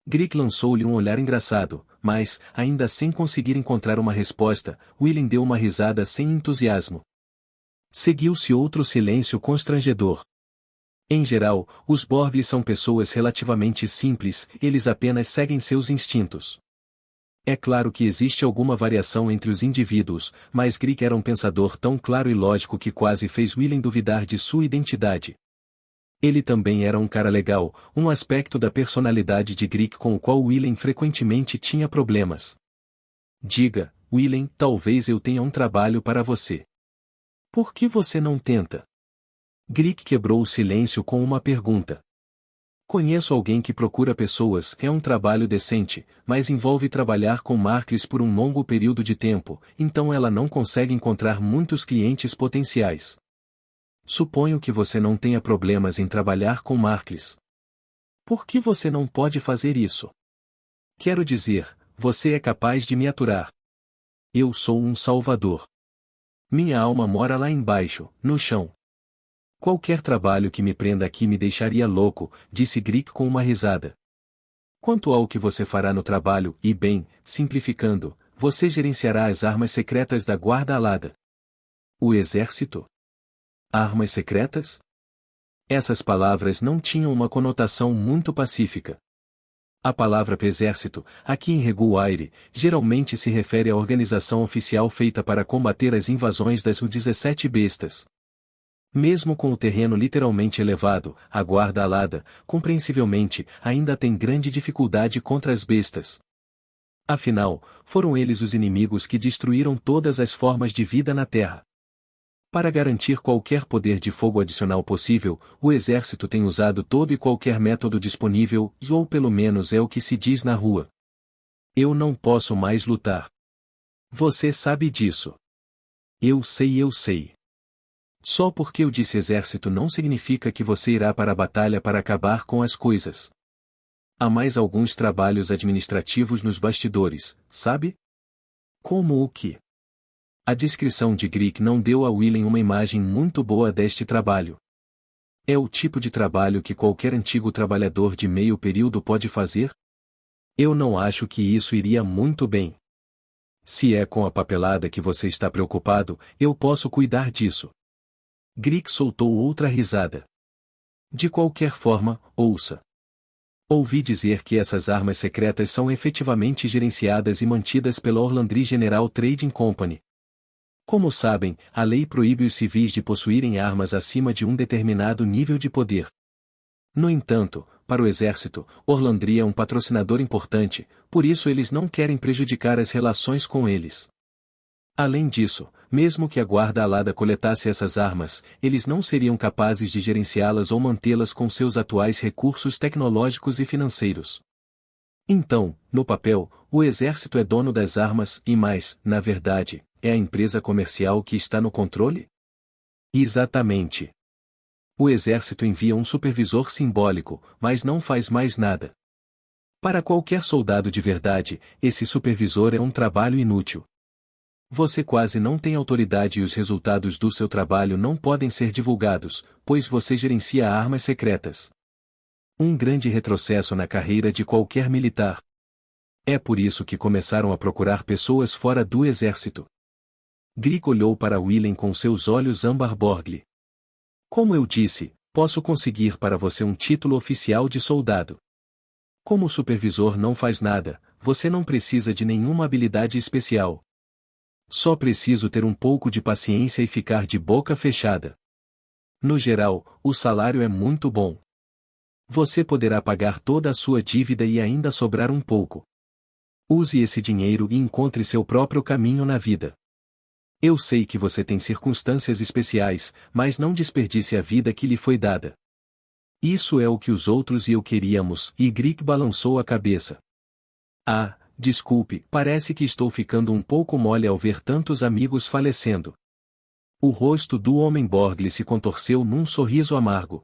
Grick lançou-lhe um olhar engraçado, mas, ainda sem conseguir encontrar uma resposta, Willen deu uma risada sem entusiasmo. Seguiu-se outro silêncio constrangedor. Em geral, os Borg são pessoas relativamente simples, eles apenas seguem seus instintos. É claro que existe alguma variação entre os indivíduos, mas Grick era um pensador tão claro e lógico que quase fez Willen duvidar de sua identidade. Ele também era um cara legal, um aspecto da personalidade de Grick com o qual Willen frequentemente tinha problemas. Diga, Willen, talvez eu tenha um trabalho para você. Por que você não tenta? Grick quebrou o silêncio com uma pergunta. Conheço alguém que procura pessoas, é um trabalho decente, mas envolve trabalhar com Marclis por um longo período de tempo, então ela não consegue encontrar muitos clientes potenciais. Suponho que você não tenha problemas em trabalhar com Marclis. Por que você não pode fazer isso? Quero dizer, você é capaz de me aturar. Eu sou um salvador. Minha alma mora lá embaixo, no chão. Qualquer trabalho que me prenda aqui me deixaria louco, disse Grick com uma risada. Quanto ao que você fará no trabalho, e bem, simplificando, você gerenciará as armas secretas da Guarda Alada. O exército? Armas secretas? Essas palavras não tinham uma conotação muito pacífica. A palavra exército, aqui em Reguaire, geralmente se refere à organização oficial feita para combater as invasões das U-17 bestas. Mesmo com o terreno literalmente elevado, a Guarda Alada, compreensivelmente, ainda tem grande dificuldade contra as bestas. Afinal, foram eles os inimigos que destruíram todas as formas de vida na Terra. Para garantir qualquer poder de fogo adicional possível, o exército tem usado todo e qualquer método disponível, ou pelo menos é o que se diz na rua. Eu não posso mais lutar. Você sabe disso. Eu sei. Só porque eu disse exército não significa que você irá para a batalha para acabar com as coisas. Há mais alguns trabalhos administrativos nos bastidores, sabe? Como o que? A descrição de Grieg não deu a Willen uma imagem muito boa deste trabalho. É o tipo de trabalho que qualquer antigo trabalhador de meio período pode fazer? Eu não acho que isso iria muito bem. Se é com a papelada que você está preocupado, eu posso cuidar disso. Grieg soltou outra risada. De qualquer forma, ouça. Ouvi dizer que essas armas secretas são efetivamente gerenciadas e mantidas pela Orlandry General Trading Company. Como sabem, a lei proíbe os civis de possuírem armas acima de um determinado nível de poder. No entanto, para o exército, Orlandry é um patrocinador importante, por isso eles não querem prejudicar as relações com eles. Além disso, mesmo que a guarda alada coletasse essas armas, eles não seriam capazes de gerenciá-las ou mantê-las com seus atuais recursos tecnológicos e financeiros. Então, no papel, o exército é dono das armas e mais, na verdade, é a empresa comercial que está no controle? Exatamente. O exército envia um supervisor simbólico, mas não faz mais nada. Para qualquer soldado de verdade, esse supervisor é um trabalho inútil. Você quase não tem autoridade e os resultados do seu trabalho não podem ser divulgados, pois você gerencia armas secretas. Um grande retrocesso na carreira de qualquer militar. É por isso que começaram a procurar pessoas fora do exército. Grieg olhou para Willen com seus olhos âmbar-borgle. Como eu disse, posso conseguir para você um título oficial de soldado. Como o supervisor não faz nada, você não precisa de nenhuma habilidade especial. Só preciso ter um pouco de paciência e ficar de boca fechada. No geral, o salário é muito bom. Você poderá pagar toda a sua dívida e ainda sobrar um pouco. Use esse dinheiro e encontre seu próprio caminho na vida. Eu sei que você tem circunstâncias especiais, mas não desperdice a vida que lhe foi dada. Isso é o que os outros e eu queríamos, e Grieg balançou a cabeça. Ah, desculpe, parece que estou ficando um pouco mole ao ver tantos amigos falecendo. O rosto do homem Borgle se contorceu num sorriso amargo.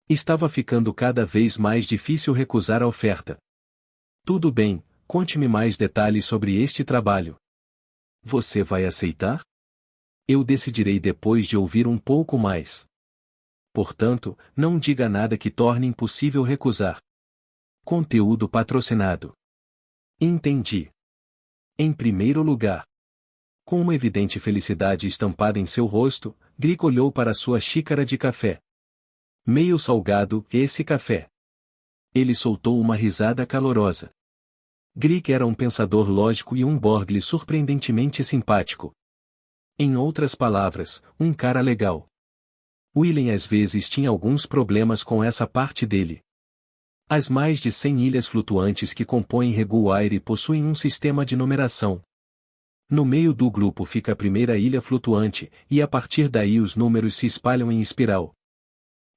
Estava ficando cada vez mais difícil recusar a oferta. Tudo bem, conte-me mais detalhes sobre este trabalho. Você vai aceitar? Eu decidirei depois de ouvir um pouco mais. Portanto, não diga nada que torne impossível recusar. Conteúdo patrocinado. Entendi. Em primeiro lugar. Com uma evidente felicidade estampada em seu rosto, Grieg olhou para sua xícara de café. Meio salgado, esse café. Ele soltou uma risada calorosa. Grieg era um pensador lógico e um Borgle surpreendentemente simpático. Em outras palavras, um cara legal. Willen às vezes tinha alguns problemas com essa parte dele. As mais de 100 ilhas flutuantes que compõem Reguaire possuem um sistema de numeração. No meio do grupo fica a primeira ilha flutuante, e a partir daí os números se espalham em espiral.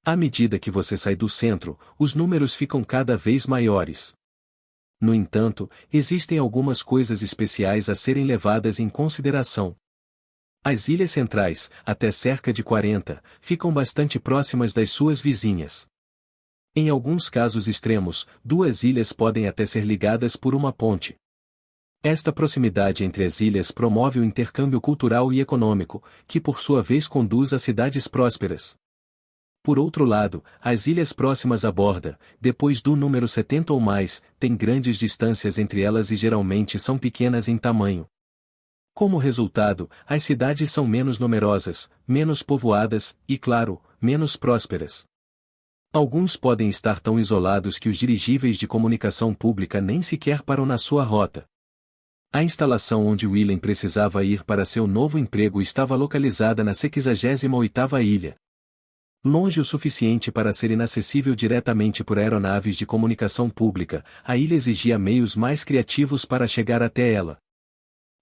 À medida que você sai do centro, os números ficam cada vez maiores. No entanto, existem algumas coisas especiais a serem levadas em consideração. As ilhas centrais, até cerca de 40, ficam bastante próximas das suas vizinhas. Em alguns casos extremos, duas ilhas podem até ser ligadas por uma ponte. Esta proximidade entre as ilhas promove o intercâmbio cultural e econômico, que por sua vez conduz a cidades prósperas. Por outro lado, as ilhas próximas à borda, depois do número 70 ou mais, têm grandes distâncias entre elas e geralmente são pequenas em tamanho. Como resultado, as cidades são menos numerosas, menos povoadas e, claro, menos prósperas. Alguns podem estar tão isolados que os dirigíveis de comunicação pública nem sequer param na sua rota. A instalação onde Willen precisava ir para seu novo emprego estava localizada na 68ª ilha. Longe o suficiente para ser inacessível diretamente por aeronaves de comunicação pública, a ilha exigia meios mais criativos para chegar até ela.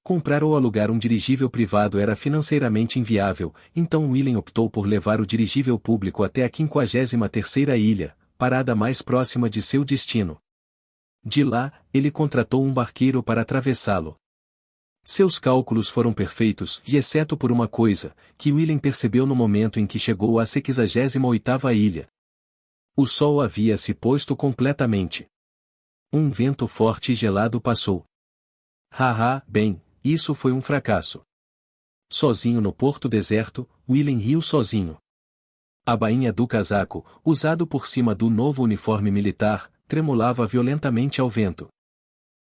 Comprar ou alugar um dirigível privado era financeiramente inviável, então William optou por levar o dirigível público até a 53ª ilha, parada mais próxima de seu destino. De lá, ele contratou um barqueiro para atravessá-lo. Seus cálculos foram perfeitos, exceto por uma coisa, que William percebeu no momento em que chegou à 68ª ilha. O sol havia se posto completamente. Um vento forte e gelado passou. Bem, isso foi um fracasso. Sozinho no porto deserto, William riu sozinho. A bainha do casaco, usado por cima do novo uniforme militar, tremulava violentamente ao vento.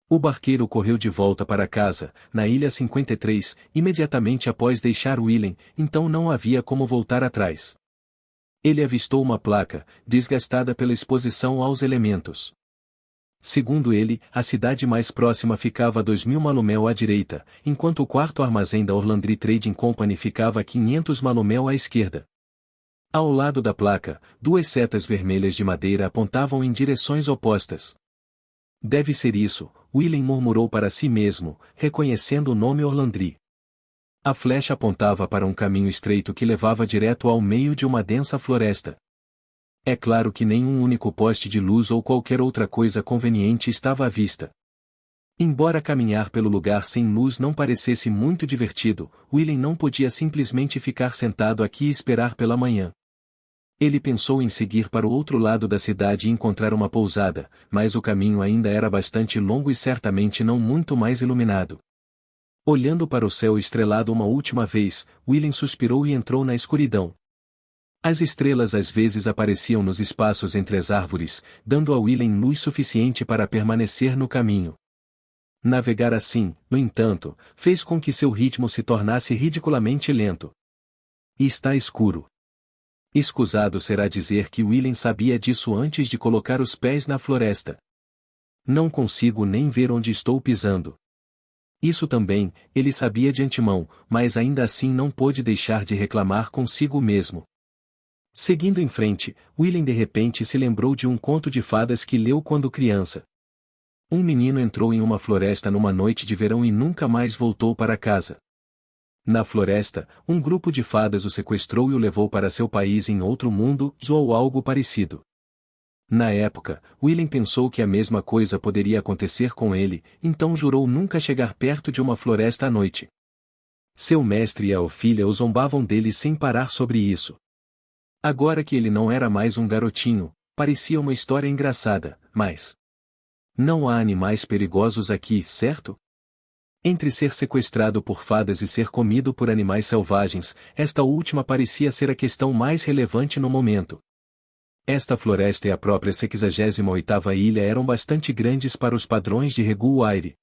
O barqueiro correu de volta para casa, na ilha 53, imediatamente após deixar William, então não havia como voltar atrás. Ele avistou uma placa, desgastada pela exposição aos elementos. Segundo ele, a cidade mais próxima ficava a 2.000 malomel à direita, enquanto o quarto armazém da Orlandry Trading Company ficava a 500 malomel à esquerda. Ao lado da placa, duas setas vermelhas de madeira apontavam em direções opostas. Deve ser isso, William murmurou para si mesmo, reconhecendo o nome Orlandry. A flecha apontava para um caminho estreito que levava direto ao meio de uma densa floresta. É claro que nenhum único poste de luz ou qualquer outra coisa conveniente estava à vista. Embora caminhar pelo lugar sem luz não parecesse muito divertido, William não podia simplesmente ficar sentado aqui e esperar pela manhã. Ele pensou em seguir para o outro lado da cidade e encontrar uma pousada, mas o caminho ainda era bastante longo e certamente não muito mais iluminado. Olhando para o céu estrelado uma última vez, William suspirou e entrou na escuridão. As estrelas às vezes apareciam nos espaços entre as árvores, dando a William luz suficiente para permanecer no caminho. Navegar assim, no entanto, fez com que seu ritmo se tornasse ridiculamente lento. E está escuro. Escusado será dizer que William sabia disso antes de colocar os pés na floresta. Não consigo nem ver onde estou pisando. Isso também, ele sabia de antemão, mas ainda assim não pôde deixar de reclamar consigo mesmo. Seguindo em frente, William de repente se lembrou de um conto de fadas que leu quando criança. Um menino entrou em uma floresta numa noite de verão e nunca mais voltou para casa. Na floresta, um grupo de fadas o sequestrou e o levou para seu país em outro mundo, ou algo parecido. Na época, William pensou que a mesma coisa poderia acontecer com ele, então jurou nunca chegar perto de uma floresta à noite. Seu mestre e a filha o zombavam dele sem parar sobre isso. Agora que ele não era mais um garotinho, parecia uma história engraçada, mas... Não há animais perigosos aqui, certo? Entre ser sequestrado por fadas e ser comido por animais selvagens, esta última parecia ser a questão mais relevante no momento. Esta floresta e a própria 68ª ilha eram bastante grandes para os padrões de Reguaire.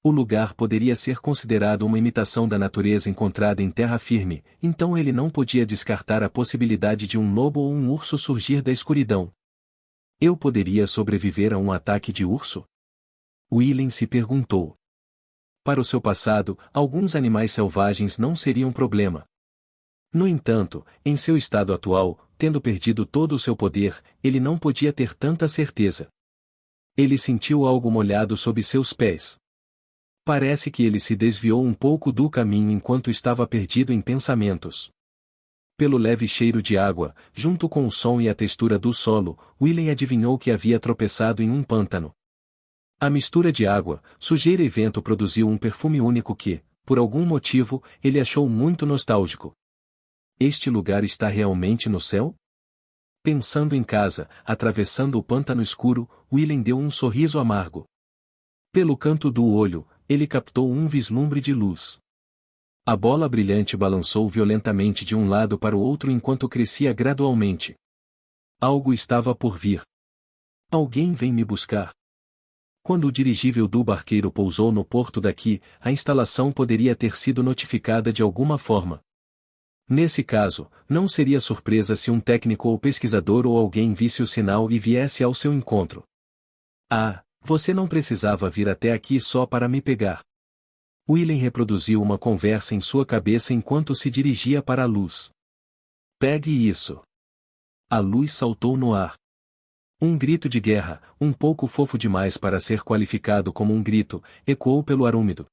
O lugar poderia ser considerado uma imitação da natureza encontrada em terra firme, então ele não podia descartar a possibilidade de um lobo ou um urso surgir da escuridão. Eu poderia sobreviver a um ataque de urso? William se perguntou. Para o seu passado, alguns animais selvagens não seriam problema. No entanto, em seu estado atual, tendo perdido todo o seu poder, ele não podia ter tanta certeza. Ele sentiu algo molhado sob seus pés. Parece que ele se desviou um pouco do caminho enquanto estava perdido em pensamentos. Pelo leve cheiro de água, junto com o som e a textura do solo, William adivinhou que havia tropeçado em um pântano. A mistura de água, sujeira e vento produziu um perfume único que, por algum motivo, ele achou muito nostálgico. Este lugar está realmente no céu? Pensando em casa, atravessando o pântano escuro, William deu um sorriso amargo. Pelo canto do olho, ele captou um vislumbre de luz. A bola brilhante balançou violentamente de um lado para o outro enquanto crescia gradualmente. Algo estava por vir. Alguém vem me buscar. Quando o dirigível do barqueiro pousou no porto daqui, a instalação poderia ter sido notificada de alguma forma. Nesse caso, não seria surpresa se um técnico ou pesquisador ou alguém visse o sinal e viesse ao seu encontro. Ah, você não precisava vir até aqui só para me pegar. William reproduziu uma conversa em sua cabeça enquanto se dirigia para a luz. Pegue isso. A luz saltou no ar. Um grito de guerra, um pouco fofo demais para ser qualificado como um grito, ecoou pelo ar úmido.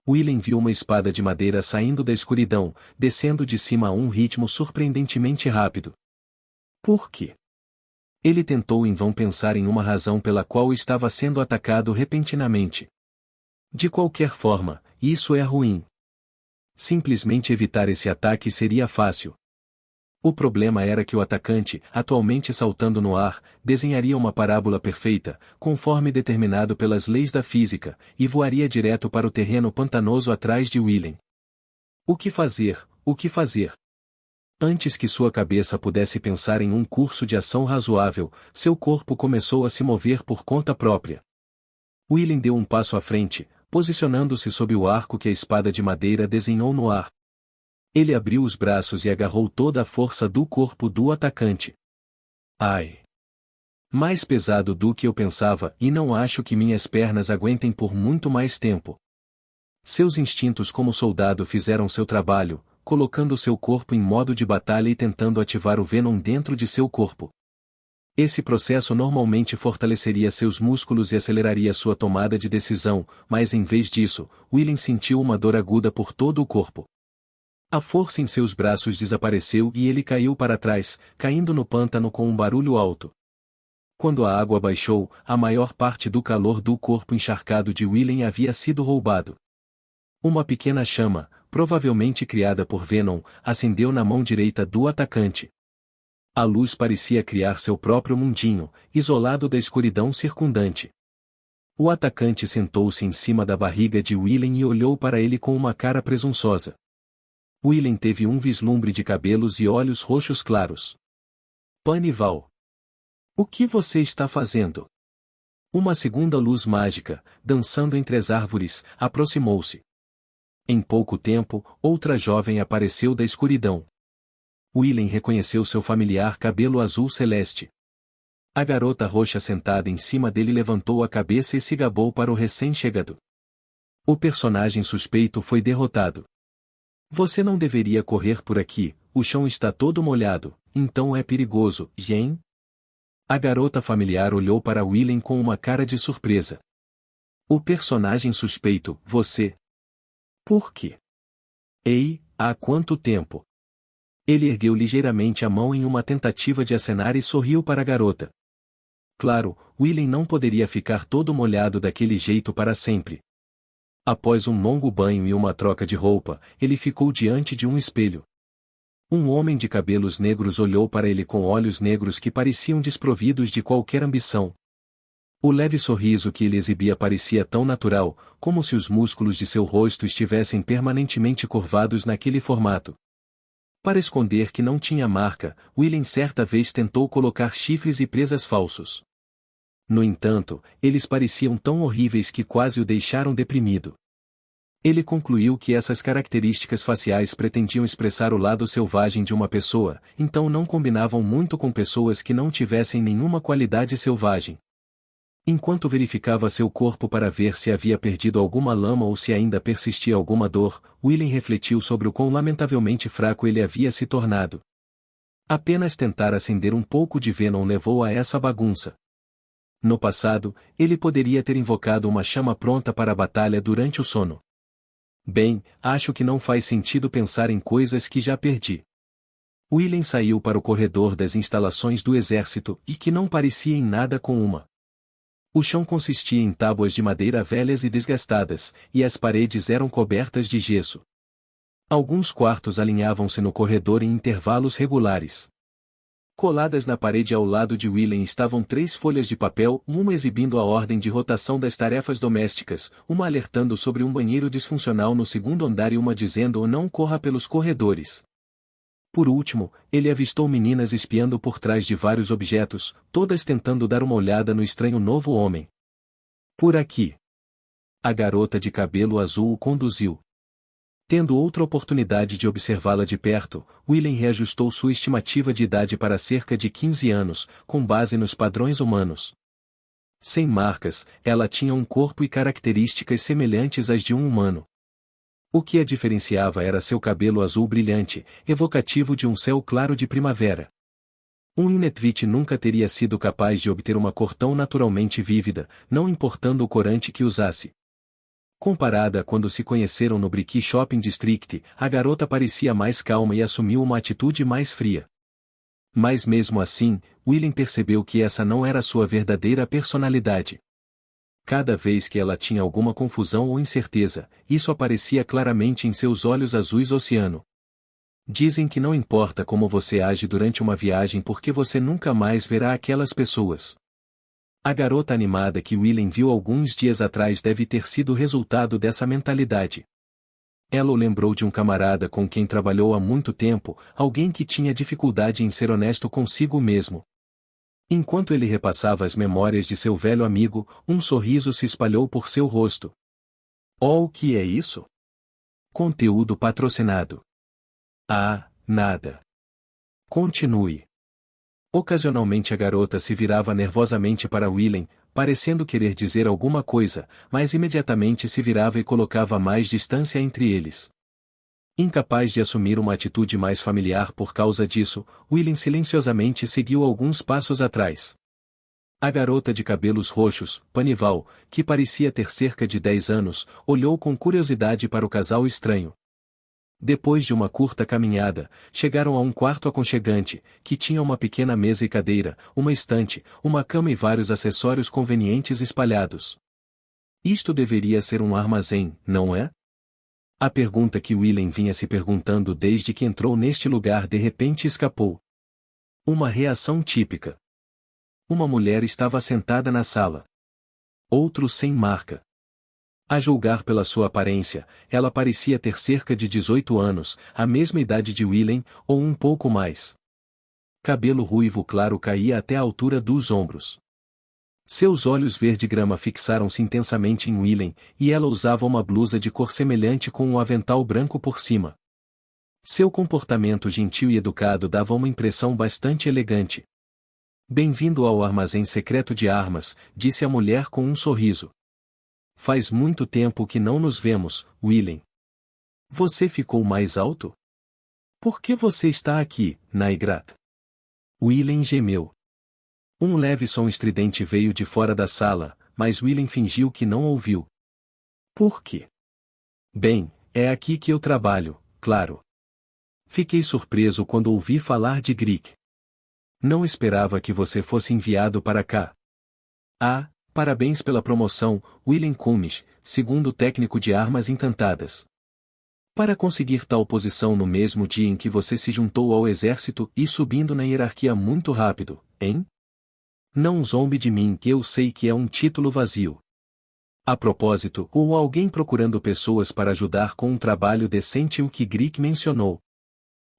Willen viu uma espada de madeira saindo da escuridão, descendo de cima a um ritmo surpreendentemente rápido. Por quê? Ele tentou em vão pensar em uma razão pela qual estava sendo atacado repentinamente. De qualquer forma, isso é ruim. Simplesmente evitar esse ataque seria fácil. O problema era que o atacante, atualmente saltando no ar, desenharia uma parábola perfeita, conforme determinado pelas leis da física, e voaria direto para o terreno pantanoso atrás de Willen. O que fazer? O que fazer? Antes que sua cabeça pudesse pensar em um curso de ação razoável, seu corpo começou a se mover por conta própria. Willen deu um passo à frente, posicionando-se sob o arco que a espada de madeira desenhou no ar. Ele abriu os braços e agarrou toda a força do corpo do atacante. Ai! Mais pesado do que eu pensava, e não acho que minhas pernas aguentem por muito mais tempo. Seus instintos como soldado fizeram seu trabalho, colocando seu corpo em modo de batalha e tentando ativar o Venom dentro de seu corpo. Esse processo normalmente fortaleceria seus músculos e aceleraria sua tomada de decisão, mas em vez disso, Willen sentiu uma dor aguda por todo o corpo. A força em seus braços desapareceu e ele caiu para trás, caindo no pântano com um barulho alto. Quando a água baixou, a maior parte do calor do corpo encharcado de Willen havia sido roubado. Uma pequena chama, provavelmente criada por Venom, acendeu na mão direita do atacante. A luz parecia criar seu próprio mundinho, isolado da escuridão circundante. O atacante sentou-se em cima da barriga de Willen e olhou para ele com uma cara presunçosa. Willen teve um vislumbre de cabelos e olhos roxos claros. Panival. O que você está fazendo? Uma segunda luz mágica, dançando entre as árvores, aproximou-se. Em pouco tempo, outra jovem apareceu da escuridão. Willen reconheceu seu familiar cabelo azul celeste. A garota roxa sentada em cima dele levantou a cabeça e se gabou para o recém-chegado. O personagem suspeito foi derrotado. Você não deveria correr por aqui, o chão está todo molhado, então é perigoso, Jen? A garota familiar olhou para Willen com uma cara de surpresa. O personagem suspeito, você? Por quê? Ei, há quanto tempo? Ele ergueu ligeiramente a mão em uma tentativa de acenar e sorriu para a garota. Claro, Willen não poderia ficar todo molhado daquele jeito para sempre. Após um longo banho e uma troca de roupa, ele ficou diante de um espelho. Um homem de cabelos negros olhou para ele com olhos negros que pareciam desprovidos de qualquer ambição. O leve sorriso que ele exibia parecia tão natural, como se os músculos de seu rosto estivessem permanentemente curvados naquele formato. Para esconder que não tinha marca, Willen certa vez tentou colocar chifres e presas falsos. No entanto, eles pareciam tão horríveis que quase o deixaram deprimido. Ele concluiu que essas características faciais pretendiam expressar o lado selvagem de uma pessoa, então não combinavam muito com pessoas que não tivessem nenhuma qualidade selvagem. Enquanto verificava seu corpo para ver se havia perdido alguma lama ou se ainda persistia alguma dor, Willen refletiu sobre o quão lamentavelmente fraco ele havia se tornado. Apenas tentar acender um pouco de Venom levou a essa bagunça. No passado, ele poderia ter invocado uma chama pronta para a batalha durante o sono. Bem, acho que não faz sentido pensar em coisas que já perdi. Willen saiu para o corredor das instalações do exército e que não parecia em nada com uma. O chão consistia em tábuas de madeira velhas e desgastadas, e as paredes eram cobertas de gesso. Alguns quartos alinhavam-se no corredor em intervalos regulares. Coladas na parede ao lado de Willen estavam 3 folhas de papel, uma exibindo a ordem de rotação das tarefas domésticas, uma alertando sobre um banheiro disfuncional no segundo andar e uma dizendo não corra pelos corredores. Por último, ele avistou meninas espiando por trás de vários objetos, todas tentando dar uma olhada no estranho novo homem. Por aqui. A garota de cabelo azul o conduziu. Tendo outra oportunidade de observá-la de perto, Willen reajustou sua estimativa de idade para cerca de 15 anos, com base nos padrões humanos. Sem marcas, ela tinha um corpo e características semelhantes às de um humano. O que a diferenciava era seu cabelo azul brilhante, evocativo de um céu claro de primavera. Um Inutvit nunca teria sido capaz de obter uma cor tão naturalmente vívida, não importando o corante que usasse. Comparada a quando se conheceram no Brick Shopping District, a garota parecia mais calma e assumiu uma atitude mais fria. Mas mesmo assim, William percebeu que essa não era sua verdadeira personalidade. Cada vez que ela tinha alguma confusão ou incerteza, isso aparecia claramente em seus olhos azuis oceano. Dizem que não importa como você age durante uma viagem porque você nunca mais verá aquelas pessoas. A garota animada que William viu alguns dias atrás deve ter sido o resultado dessa mentalidade. Ela o lembrou de um camarada com quem trabalhou há muito tempo, alguém que tinha dificuldade em ser honesto consigo mesmo. Enquanto ele repassava as memórias de seu velho amigo, um sorriso se espalhou por seu rosto. Oh, o que é isso? Conteúdo patrocinado. Ah, nada. Continue. Ocasionalmente a garota se virava nervosamente para William, parecendo querer dizer alguma coisa, mas imediatamente se virava e colocava mais distância entre eles. Incapaz de assumir uma atitude mais familiar por causa disso, William silenciosamente seguiu alguns passos atrás. A garota de cabelos roxos, Panival, que parecia ter cerca de 10 anos, olhou com curiosidade para o casal estranho. Depois de uma curta caminhada, chegaram a um quarto aconchegante, que tinha uma pequena mesa e cadeira, uma estante, uma cama e vários acessórios convenientes espalhados. Isto deveria ser um armazém, não é? A pergunta que William vinha se perguntando desde que entrou neste lugar de repente escapou. Uma reação típica. Uma mulher estava sentada na sala. Outro sem marca. A julgar pela sua aparência, ela parecia ter cerca de 18 anos, a mesma idade de William, ou um pouco mais. Cabelo ruivo claro caía até a altura dos ombros. Seus olhos verde-grama fixaram-se intensamente em William, e ela usava uma blusa de cor semelhante com um avental branco por cima. Seu comportamento gentil e educado dava uma impressão bastante elegante. Bem-vindo ao armazém secreto de armas, disse a mulher com um sorriso. Faz muito tempo que não nos vemos, William. Você ficou mais alto? Por que você está aqui, Naigrat? William gemeu. Um leve som estridente veio de fora da sala, mas William fingiu que não ouviu. Por quê? Bem, é aqui que eu trabalho, claro. Fiquei surpreso quando ouvi falar de Grick. Não esperava que você fosse enviado para cá. Ah, parabéns pela promoção, William Cummings, segundo técnico de armas encantadas. Para conseguir tal posição no mesmo dia em que você se juntou ao exército e subindo na hierarquia muito rápido, hein? Não zombe de mim que eu sei que é um título vazio. A propósito, ou alguém procurando pessoas para ajudar com um trabalho decente o que Grick mencionou.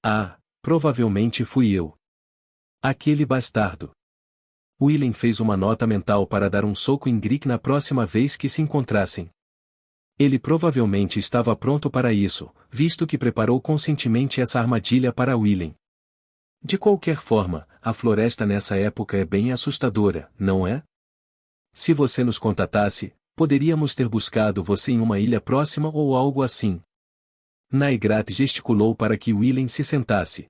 Ah, provavelmente fui eu. Aquele bastardo. William fez uma nota mental para dar um soco em Grick na próxima vez que se encontrassem. Ele provavelmente estava pronto para isso, visto que preparou conscientemente essa armadilha para William. De qualquer forma, a floresta nessa época é bem assustadora, não é? Se você nos contatasse, poderíamos ter buscado você em uma ilha próxima ou algo assim. Naigrat gesticulou para que William se sentasse.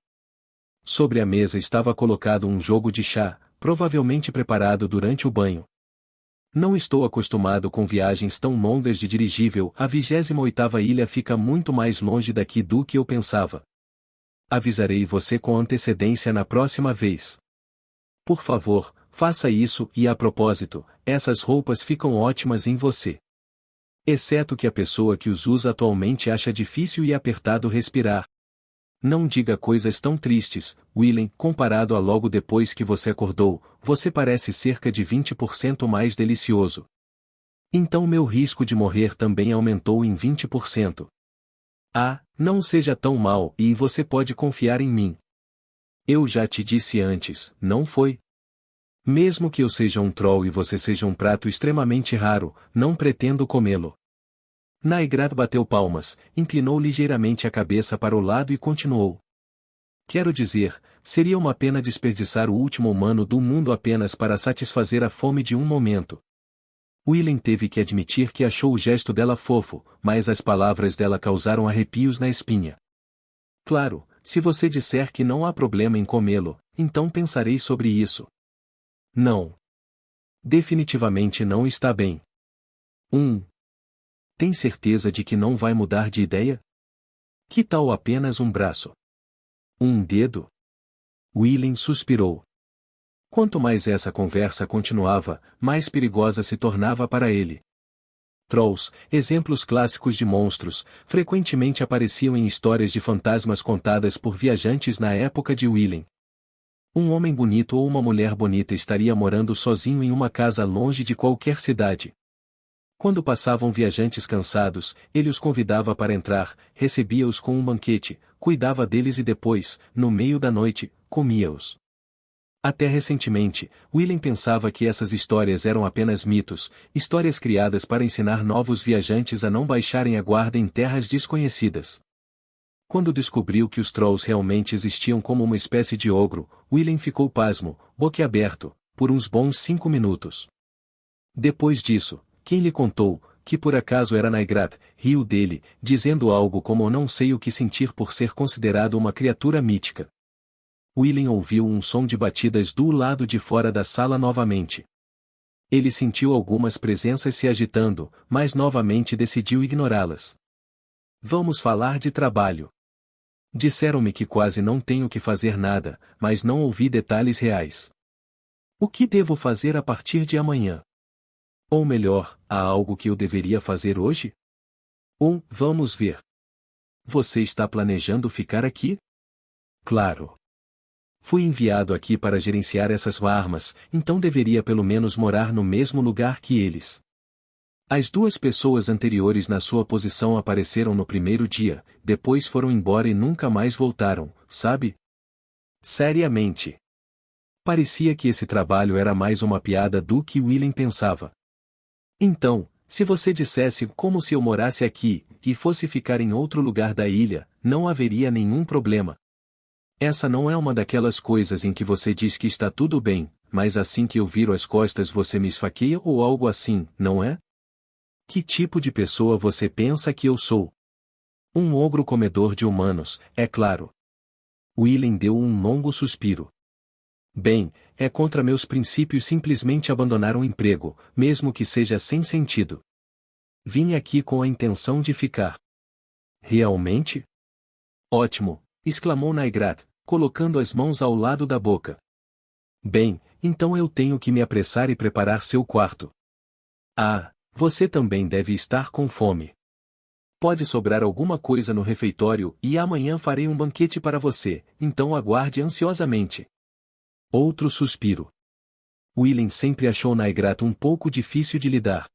Sobre a mesa estava colocado um jogo de chá, provavelmente preparado durante o banho. Não estou acostumado com viagens tão longas de dirigível, a 28ª ilha fica muito mais longe daqui do que eu pensava. Avisarei você com antecedência na próxima vez. Por favor, faça isso e a propósito, essas roupas ficam ótimas em você. Exceto que a pessoa que os usa atualmente acha difícil e apertado respirar. Não diga coisas tão tristes, William, comparado a logo depois que você acordou, você parece cerca de 20% mais delicioso. Então meu risco de morrer também aumentou em 20%. Ah, não seja tão mal e você pode confiar em mim. Eu já te disse antes, não foi? Mesmo que eu seja um troll e você seja um prato extremamente raro, não pretendo comê-lo. Naigrat bateu palmas, inclinou ligeiramente a cabeça para o lado e continuou. Quero dizer, seria uma pena desperdiçar o último humano do mundo apenas para satisfazer a fome de um momento. William teve que admitir que achou o gesto dela fofo, mas as palavras dela causaram arrepios na espinha. Claro, se você disser que não há problema em comê-lo, então pensarei sobre isso. Não. Definitivamente não está bem. Tem certeza de que não vai mudar de ideia? Que tal apenas um braço? Um dedo? Willem suspirou. Quanto mais essa conversa continuava, mais perigosa se tornava para ele. Trolls, exemplos clássicos de monstros, frequentemente apareciam em histórias de fantasmas contadas por viajantes na época de Willem. Um homem bonito ou uma mulher bonita estaria morando sozinho em uma casa longe de qualquer cidade. Quando passavam viajantes cansados, ele os convidava para entrar, recebia-os com um banquete, cuidava deles e depois, no meio da noite, comia-os. Até recentemente, Willem pensava que essas histórias eram apenas mitos, histórias criadas para ensinar novos viajantes a não baixarem a guarda em terras desconhecidas. Quando descobriu que os Trolls realmente existiam como uma espécie de ogro, Willem ficou pasmo, boquiaberto, por uns bons 5 minutos. Depois disso, quem lhe contou, que por acaso era Naigrat, riu dele, dizendo algo como não sei o que sentir por ser considerado uma criatura mítica. Willem ouviu um som de batidas do lado de fora da sala novamente. Ele sentiu algumas presenças se agitando, mas novamente decidiu ignorá-las. Vamos falar de trabalho. Disseram-me que quase não tenho que fazer nada, mas não ouvi detalhes reais. O que devo fazer a partir de amanhã? Ou melhor, há algo que eu deveria fazer hoje? Vamos ver. Você está planejando ficar aqui? Claro. Fui enviado aqui para gerenciar essas armas, então deveria pelo menos morar no mesmo lugar que eles. As 2 pessoas anteriores na sua posição apareceram no primeiro dia, depois foram embora e nunca mais voltaram, sabe? Seriamente. Parecia que esse trabalho era mais uma piada do que Willem pensava. Então, se você dissesse como se eu morasse aqui, e fosse ficar em outro lugar da ilha, não haveria nenhum problema. Essa não é uma daquelas coisas em que você diz que está tudo bem, mas assim que eu viro as costas você me esfaqueia ou algo assim, não é? Que tipo de pessoa você pensa que eu sou? Um ogro comedor de humanos, é claro. Willem deu um longo suspiro. Bem, é contra meus princípios simplesmente abandonar um emprego, mesmo que seja sem sentido. Vim aqui com a intenção de ficar. Realmente? Ótimo, exclamou Naigrat, colocando as mãos ao lado da boca. Bem, então eu tenho que me apressar e preparar seu quarto. Ah, você também deve estar com fome. Pode sobrar alguma coisa no refeitório e amanhã farei um banquete para você, então aguarde ansiosamente. Outro suspiro. Willem sempre achou Naigrat um pouco difícil de lidar.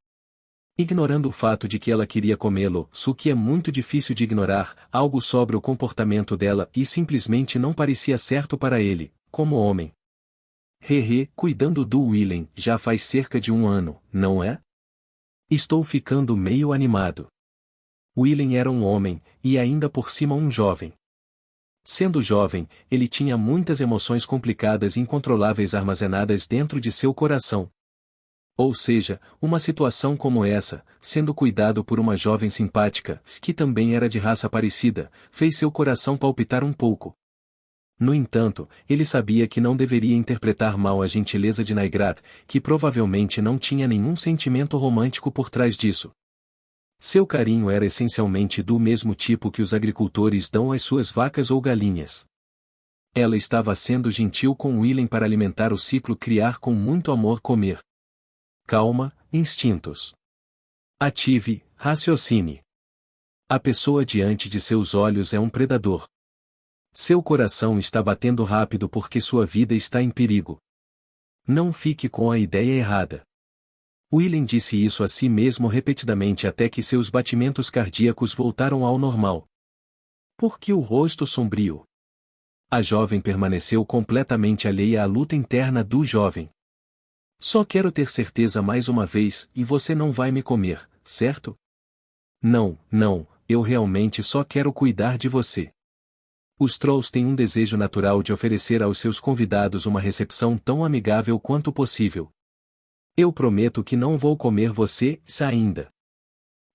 Ignorando o fato de que ela queria comê-lo, o que é muito difícil de ignorar, algo sobre o comportamento dela e simplesmente não parecia certo para ele, como homem. Cuidando do Willem, já faz cerca de 1 ano, não é? Estou ficando meio animado. Willem era um homem, e ainda por cima um jovem. Sendo jovem, ele tinha muitas emoções complicadas e incontroláveis armazenadas dentro de seu coração. Ou seja, uma situação como essa, sendo cuidado por uma jovem simpática, que também era de raça parecida, fez seu coração palpitar um pouco. No entanto, ele sabia que não deveria interpretar mal a gentileza de Naigrat, que provavelmente não tinha nenhum sentimento romântico por trás disso. Seu carinho era essencialmente do mesmo tipo que os agricultores dão às suas vacas ou galinhas. Ela estava sendo gentil com Willem para alimentar o ciclo criar com muito amor comer. Calma, instintos. Ative, raciocine. A pessoa diante de seus olhos é um predador. Seu coração está batendo rápido porque sua vida está em perigo. Não fique com a ideia errada. Willem disse isso a si mesmo repetidamente até que seus batimentos cardíacos voltaram ao normal. Por que o rosto sombrio? A jovem permaneceu completamente alheia à luta interna do jovem. Só quero ter certeza mais uma vez, e você não vai me comer, certo? Não, eu realmente só quero cuidar de você. Os Trolls têm um desejo natural de oferecer aos seus convidados uma recepção tão amigável quanto possível. Eu prometo que não vou comer você, ainda.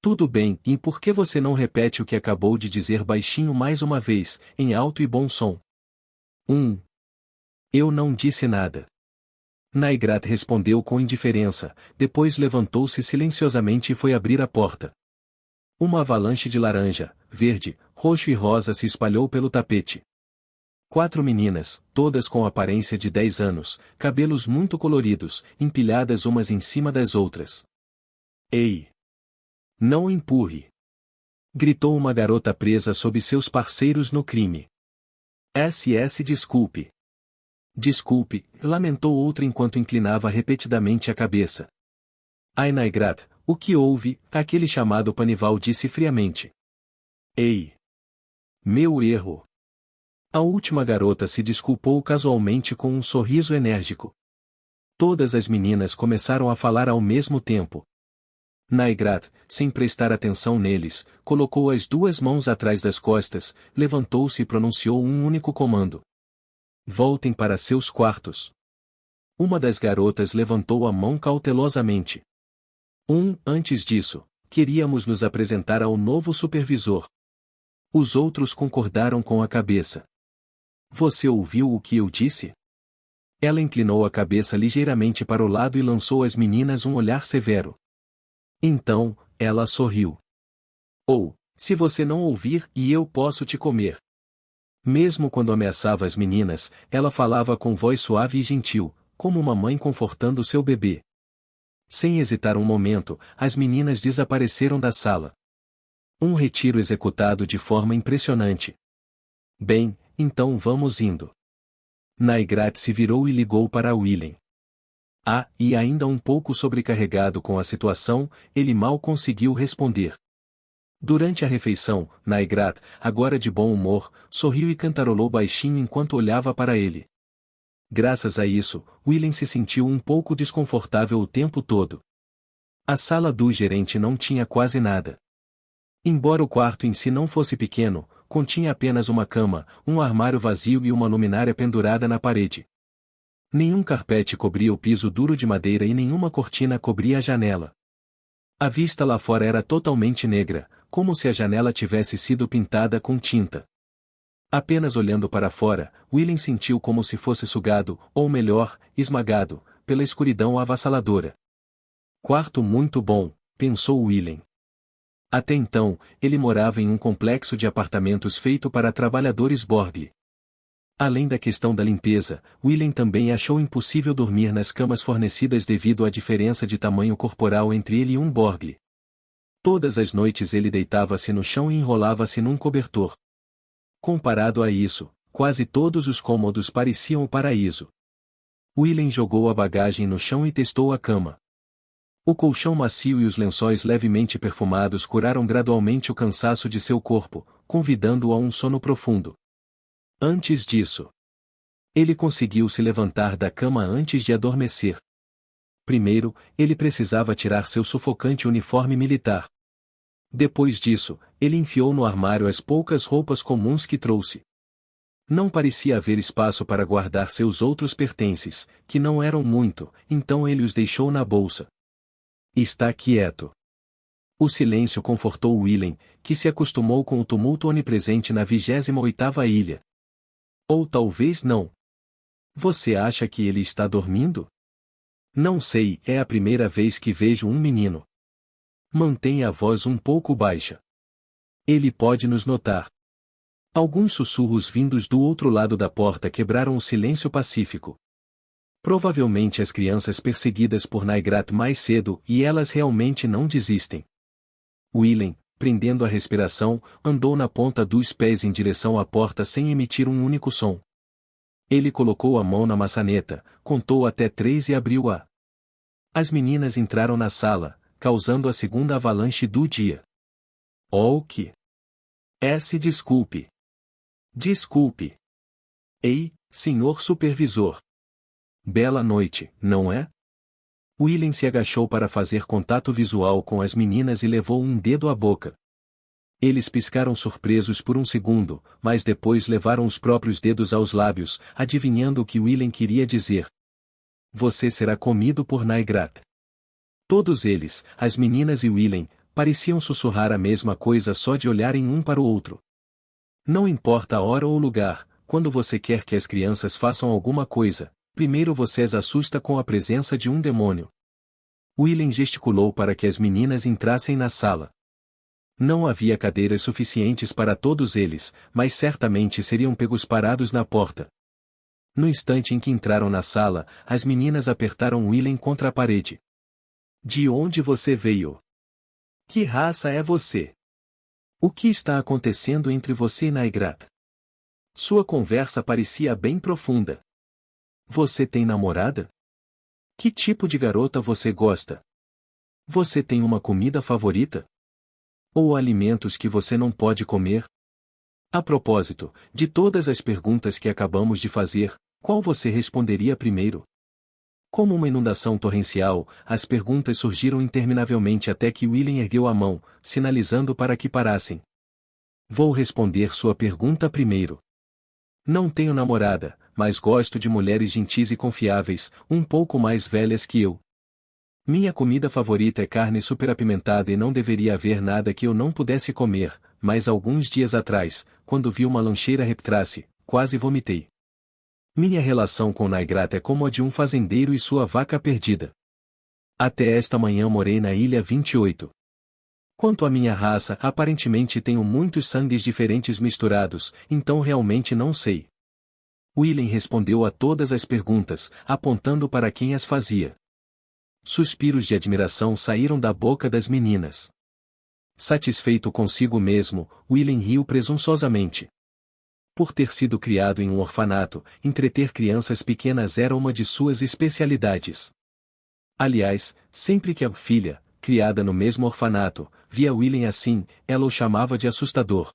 Tudo bem, e por que você não repete o que acabou de dizer baixinho mais uma vez, em alto e bom som? Eu não disse nada. Naigrat respondeu com indiferença, depois levantou-se silenciosamente e foi abrir a porta. Uma avalanche de laranja, verde, roxo e rosa se espalhou pelo tapete. 4 meninas, todas com aparência de 10 anos, cabelos muito coloridos, empilhadas umas em cima das outras. Ei! Não empurre! Gritou uma garota presa sob seus parceiros no crime. SS desculpe. Desculpe, lamentou outra enquanto inclinava repetidamente a cabeça. Ai Naigrat, o que houve? Aquele chamado Panival disse friamente. Ei! Meu erro! A última garota se desculpou casualmente com um sorriso enérgico. Todas as meninas começaram a falar ao mesmo tempo. Naigrat, sem prestar atenção neles, colocou as 2 mãos atrás das costas, levantou-se e pronunciou um único comando. Voltem para seus quartos. Uma das garotas levantou a mão cautelosamente. Antes disso, queríamos nos apresentar ao novo supervisor. Os outros concordaram com a cabeça. Você ouviu o que eu disse? Ela inclinou a cabeça ligeiramente para o lado e lançou às meninas um olhar severo. Então, ela sorriu. Se você não ouvir, e eu posso te comer. Mesmo quando ameaçava as meninas, ela falava com voz suave e gentil, como uma mãe confortando seu bebê. Sem hesitar um momento, as meninas desapareceram da sala. Um retiro executado de forma impressionante. Bem, então vamos indo. Naigrat se virou e ligou para Willem. E ainda um pouco sobrecarregado com a situação, ele mal conseguiu responder. Durante a refeição, Naigrat, agora de bom humor, sorriu e cantarolou baixinho enquanto olhava para ele. Graças a isso, Willem se sentiu um pouco desconfortável o tempo todo. A sala do gerente não tinha quase nada. Embora o quarto em si não fosse pequeno, continha apenas uma cama, um armário vazio e uma luminária pendurada na parede. Nenhum carpete cobria o piso duro de madeira e nenhuma cortina cobria a janela. A vista lá fora era totalmente negra, como se a janela tivesse sido pintada com tinta. Apenas olhando para fora, Willem sentiu como se fosse sugado, ou melhor, esmagado, pela escuridão avassaladora. Quarto muito bom, pensou Willem. Até então, ele morava em um complexo de apartamentos feito para trabalhadores Borgle. Além da questão da limpeza, Willem também achou impossível dormir nas camas fornecidas devido à diferença de tamanho corporal entre ele e um Borgle. Todas as noites ele deitava-se no chão e enrolava-se num cobertor. Comparado a isso, quase todos os cômodos pareciam o paraíso. Willem jogou a bagagem no chão e testou a cama. O colchão macio e os lençóis levemente perfumados curaram gradualmente o cansaço de seu corpo, convidando-o a um sono profundo. Antes disso, ele conseguiu se levantar da cama antes de adormecer. Primeiro, ele precisava tirar seu sufocante uniforme militar. Depois disso, ele enfiou no armário as poucas roupas comuns que trouxe. Não parecia haver espaço para guardar seus outros pertences, que não eram muito, então ele os deixou na bolsa. Está quieto. O silêncio confortou Willem, que se acostumou com o tumulto onipresente na 28ª ilha. Ou talvez não. Você acha que ele está dormindo? Não sei, é a primeira vez que vejo um menino. Mantenha a voz um pouco baixa. Ele pode nos notar. Alguns sussurros vindos do outro lado da porta quebraram o silêncio pacífico. Provavelmente as crianças perseguidas por Naigrat mais cedo e elas realmente não desistem. Willem, prendendo a respiração, andou na ponta dos pés em direção à porta sem emitir um único som. Ele colocou a mão na maçaneta, contou até 3 e abriu-a. As meninas entraram na sala, causando a segunda avalanche do dia. Oh que! Desculpe. Desculpe. Ei, senhor supervisor. Bela noite, não é? Willem se agachou para fazer contato visual com as meninas e levou um dedo à boca. Eles piscaram surpresos por um segundo, mas depois levaram os próprios dedos aos lábios, adivinhando o que Willem queria dizer. Você será comido por Naigrat. Todos eles, as meninas e Willem, pareciam sussurrar a mesma coisa só de olharem um para o outro. Não importa a hora ou o lugar, quando você quer que as crianças façam alguma coisa, primeiro você as assusta com a presença de um demônio. Willem gesticulou para que as meninas entrassem na sala. Não havia cadeiras suficientes para todos eles, mas certamente seriam pegos parados na porta. No instante em que entraram na sala, as meninas apertaram Willem contra a parede. De onde você veio? Que raça é você? O que está acontecendo entre você e Naigrat? Sua conversa parecia bem profunda. Você tem namorada? Que tipo de garota você gosta? Você tem uma comida favorita? Ou alimentos que você não pode comer? A propósito, de todas as perguntas que acabamos de fazer, qual você responderia primeiro? Como uma inundação torrencial, as perguntas surgiram interminavelmente até que Willem ergueu a mão, sinalizando para que parassem. Vou responder sua pergunta primeiro. Não tenho namorada, mas gosto de mulheres gentis e confiáveis, um pouco mais velhas que eu. Minha comida favorita é carne superapimentada e não deveria haver nada que eu não pudesse comer, mas alguns dias atrás, quando vi uma lancheira reptrace, quase vomitei. Minha relação com Naigrat é como a de um fazendeiro e sua vaca perdida. Até esta manhã morei na Ilha 28. Quanto à minha raça, aparentemente tenho muitos sangues diferentes misturados, então realmente não sei. Willem respondeu a todas as perguntas, apontando para quem as fazia. Suspiros de admiração saíram da boca das meninas. Satisfeito consigo mesmo, Willem riu presunçosamente. Por ter sido criado em um orfanato, entreter crianças pequenas era uma de suas especialidades. Aliás, sempre que a filha, criada no mesmo orfanato, via Willem assim, ela o chamava de assustador.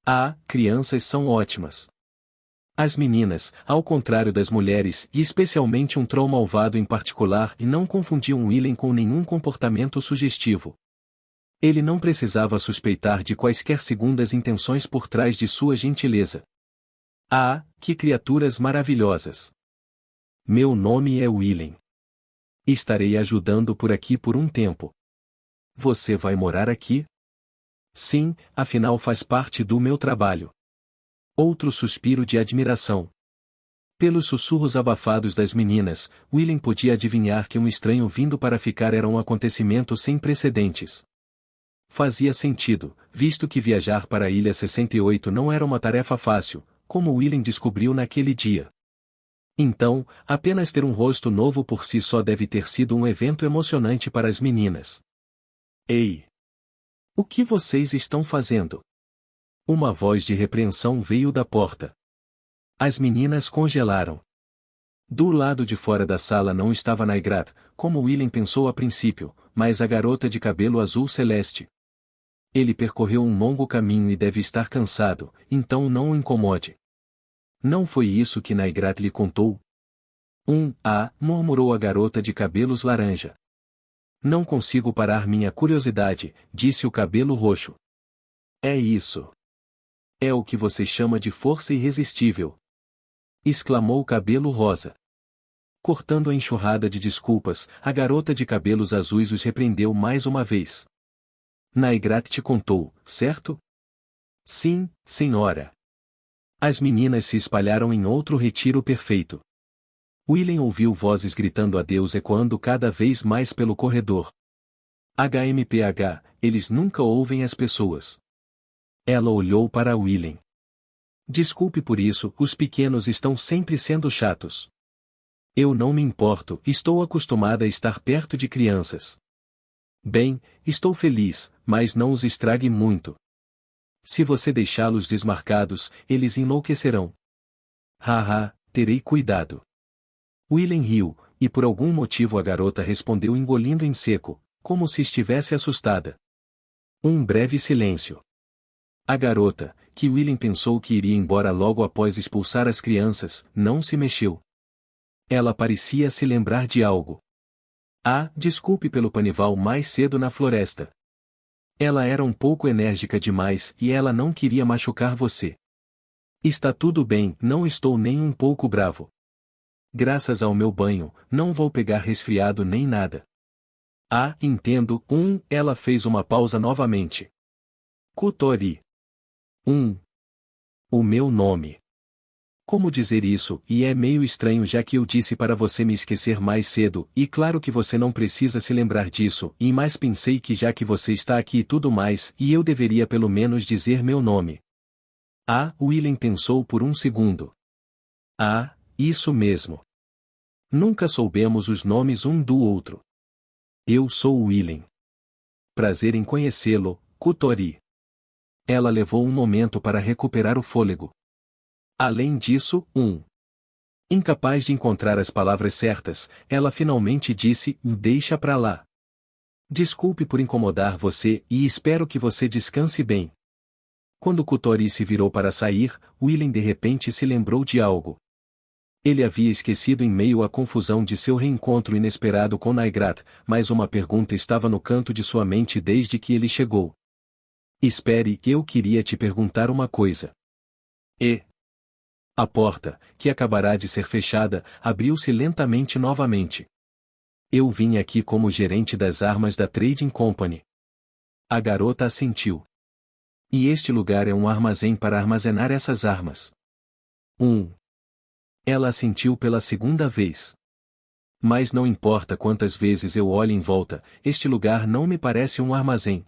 Ah, crianças são ótimas. As meninas, ao contrário das mulheres, e especialmente um troll malvado em particular, não confundiam Willem com nenhum comportamento sugestivo. Ele não precisava suspeitar de quaisquer segundas intenções por trás de sua gentileza. Ah, que criaturas maravilhosas! Meu nome é Willem. Estarei ajudando por aqui por um tempo. Você vai morar aqui? Sim, afinal faz parte do meu trabalho. Outro suspiro de admiração. Pelos sussurros abafados das meninas, Willem podia adivinhar que um estranho vindo para ficar era um acontecimento sem precedentes. Fazia sentido, visto que viajar para a Ilha 68 não era uma tarefa fácil, como Willem descobriu naquele dia. Então, apenas ter um rosto novo por si só deve ter sido um evento emocionante para as meninas. Ei! O que vocês estão fazendo? Uma voz de repreensão veio da porta. As meninas congelaram. Do lado de fora da sala não estava Naigrat, como Willem pensou a princípio, mas a garota de cabelo azul celeste. Ele percorreu um longo caminho e deve estar cansado, então não o incomode. Não foi isso que Naigrat lhe contou? Murmurou a garota de cabelos laranja. Não consigo parar minha curiosidade, disse o cabelo roxo. É isso. É o que você chama de força irresistível. Exclamou o cabelo rosa. Cortando a enxurrada de desculpas, a garota de cabelos azuis os repreendeu mais uma vez. Naigrat te contou, certo? Sim, senhora. As meninas se espalharam em outro retiro perfeito. Willem ouviu vozes gritando adeus ecoando cada vez mais pelo corredor. HMPH, eles nunca ouvem as pessoas. Ela olhou para Willem. Desculpe por isso, os pequenos estão sempre sendo chatos. Eu não me importo, estou acostumada a estar perto de crianças. Bem, estou feliz, mas não os estrague muito. Se você deixá-los desmarcados, eles enlouquecerão. Haha, terei cuidado. Willem riu, e por algum motivo a garota respondeu engolindo em seco, como se estivesse assustada. Um breve silêncio. A garota, que Willem pensou que iria embora logo após expulsar as crianças, não se mexeu. Ela parecia se lembrar de algo. Desculpe pelo panival mais cedo na floresta. Ela era um pouco enérgica demais e ela não queria machucar você. Está tudo bem, não estou nem um pouco bravo. Graças ao meu banho, não vou pegar resfriado nem nada. Entendo. Ela fez uma pausa novamente. Kutori. O meu nome. Como dizer isso, e é meio estranho já que eu disse para você me esquecer mais cedo, e claro que você não precisa se lembrar disso, e mais pensei que já que você está aqui e tudo mais, e eu deveria pelo menos dizer meu nome. Ah, William pensou por um segundo. Ah, isso mesmo. Nunca soubemos os nomes um do outro. Eu sou William. Prazer em conhecê-lo, Kutori. Ela levou um momento para recuperar o fôlego. Além disso, incapaz de encontrar as palavras certas, ela finalmente disse, deixa pra lá. Desculpe por incomodar você, e espero que você descanse bem. Quando Kutori se virou para sair, William de repente se lembrou de algo. Ele havia esquecido em meio à confusão de seu reencontro inesperado com Naigrat, mas uma pergunta estava no canto de sua mente desde que ele chegou. Espere, eu queria te perguntar uma coisa. A porta, que acabará de ser fechada, abriu-se lentamente novamente. Eu vim aqui como gerente das armas da Trading Company. A garota assentiu. E este lugar é um armazém para armazenar essas armas. Ela assentiu pela segunda vez. Mas não importa quantas vezes eu olhe em volta, este lugar não me parece um armazém.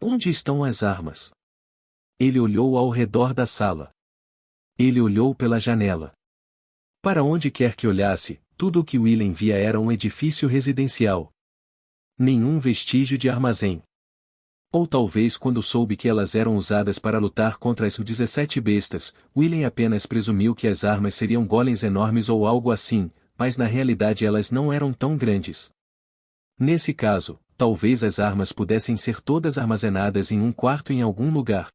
Onde estão as armas? Ele olhou ao redor da sala. Ele olhou pela janela. Para onde quer que olhasse, tudo o que William via era um edifício residencial. Nenhum vestígio de armazém. Ou talvez quando soube que elas eram usadas para lutar contra as 17 bestas, William apenas presumiu que as armas seriam golems enormes ou algo assim, mas na realidade elas não eram tão grandes. Nesse caso, talvez as armas pudessem ser todas armazenadas em um quarto em algum lugar.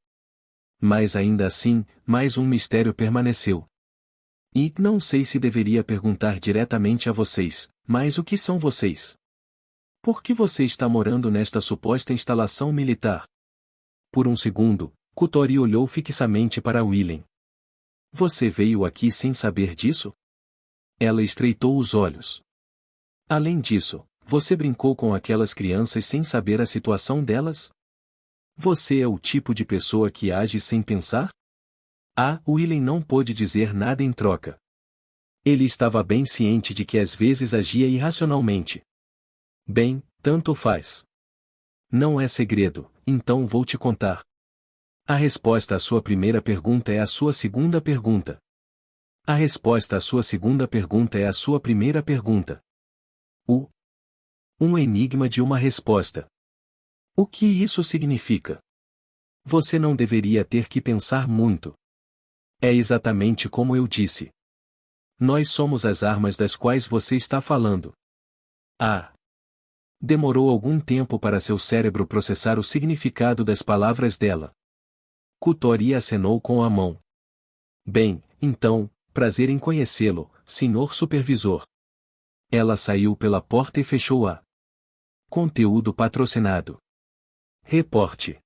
Mas ainda assim, mais um mistério permaneceu. E não sei se deveria perguntar diretamente a vocês, mas o que são vocês? Por que você está morando nesta suposta instalação militar? Por um segundo, Kutori olhou fixamente para William. Você veio aqui sem saber disso? Ela estreitou os olhos. Além disso, você brincou com aquelas crianças sem saber a situação delas? Você é o tipo de pessoa que age sem pensar? William não pôde dizer nada em troca. Ele estava bem ciente de que às vezes agia irracionalmente. Bem, tanto faz. Não é segredo, então vou te contar. A resposta à sua primeira pergunta é a sua segunda pergunta. A resposta à sua segunda pergunta é a sua primeira pergunta. Um enigma de uma resposta. O que isso significa? Você não deveria ter que pensar muito. É exatamente como eu disse. Nós somos as armas das quais você está falando. Demorou algum tempo para seu cérebro processar o significado das palavras dela. Kutori acenou com a mão. Bem, então, prazer em conhecê-lo, senhor supervisor. Ela saiu pela porta e fechou-a. Conteúdo patrocinado. Reporte.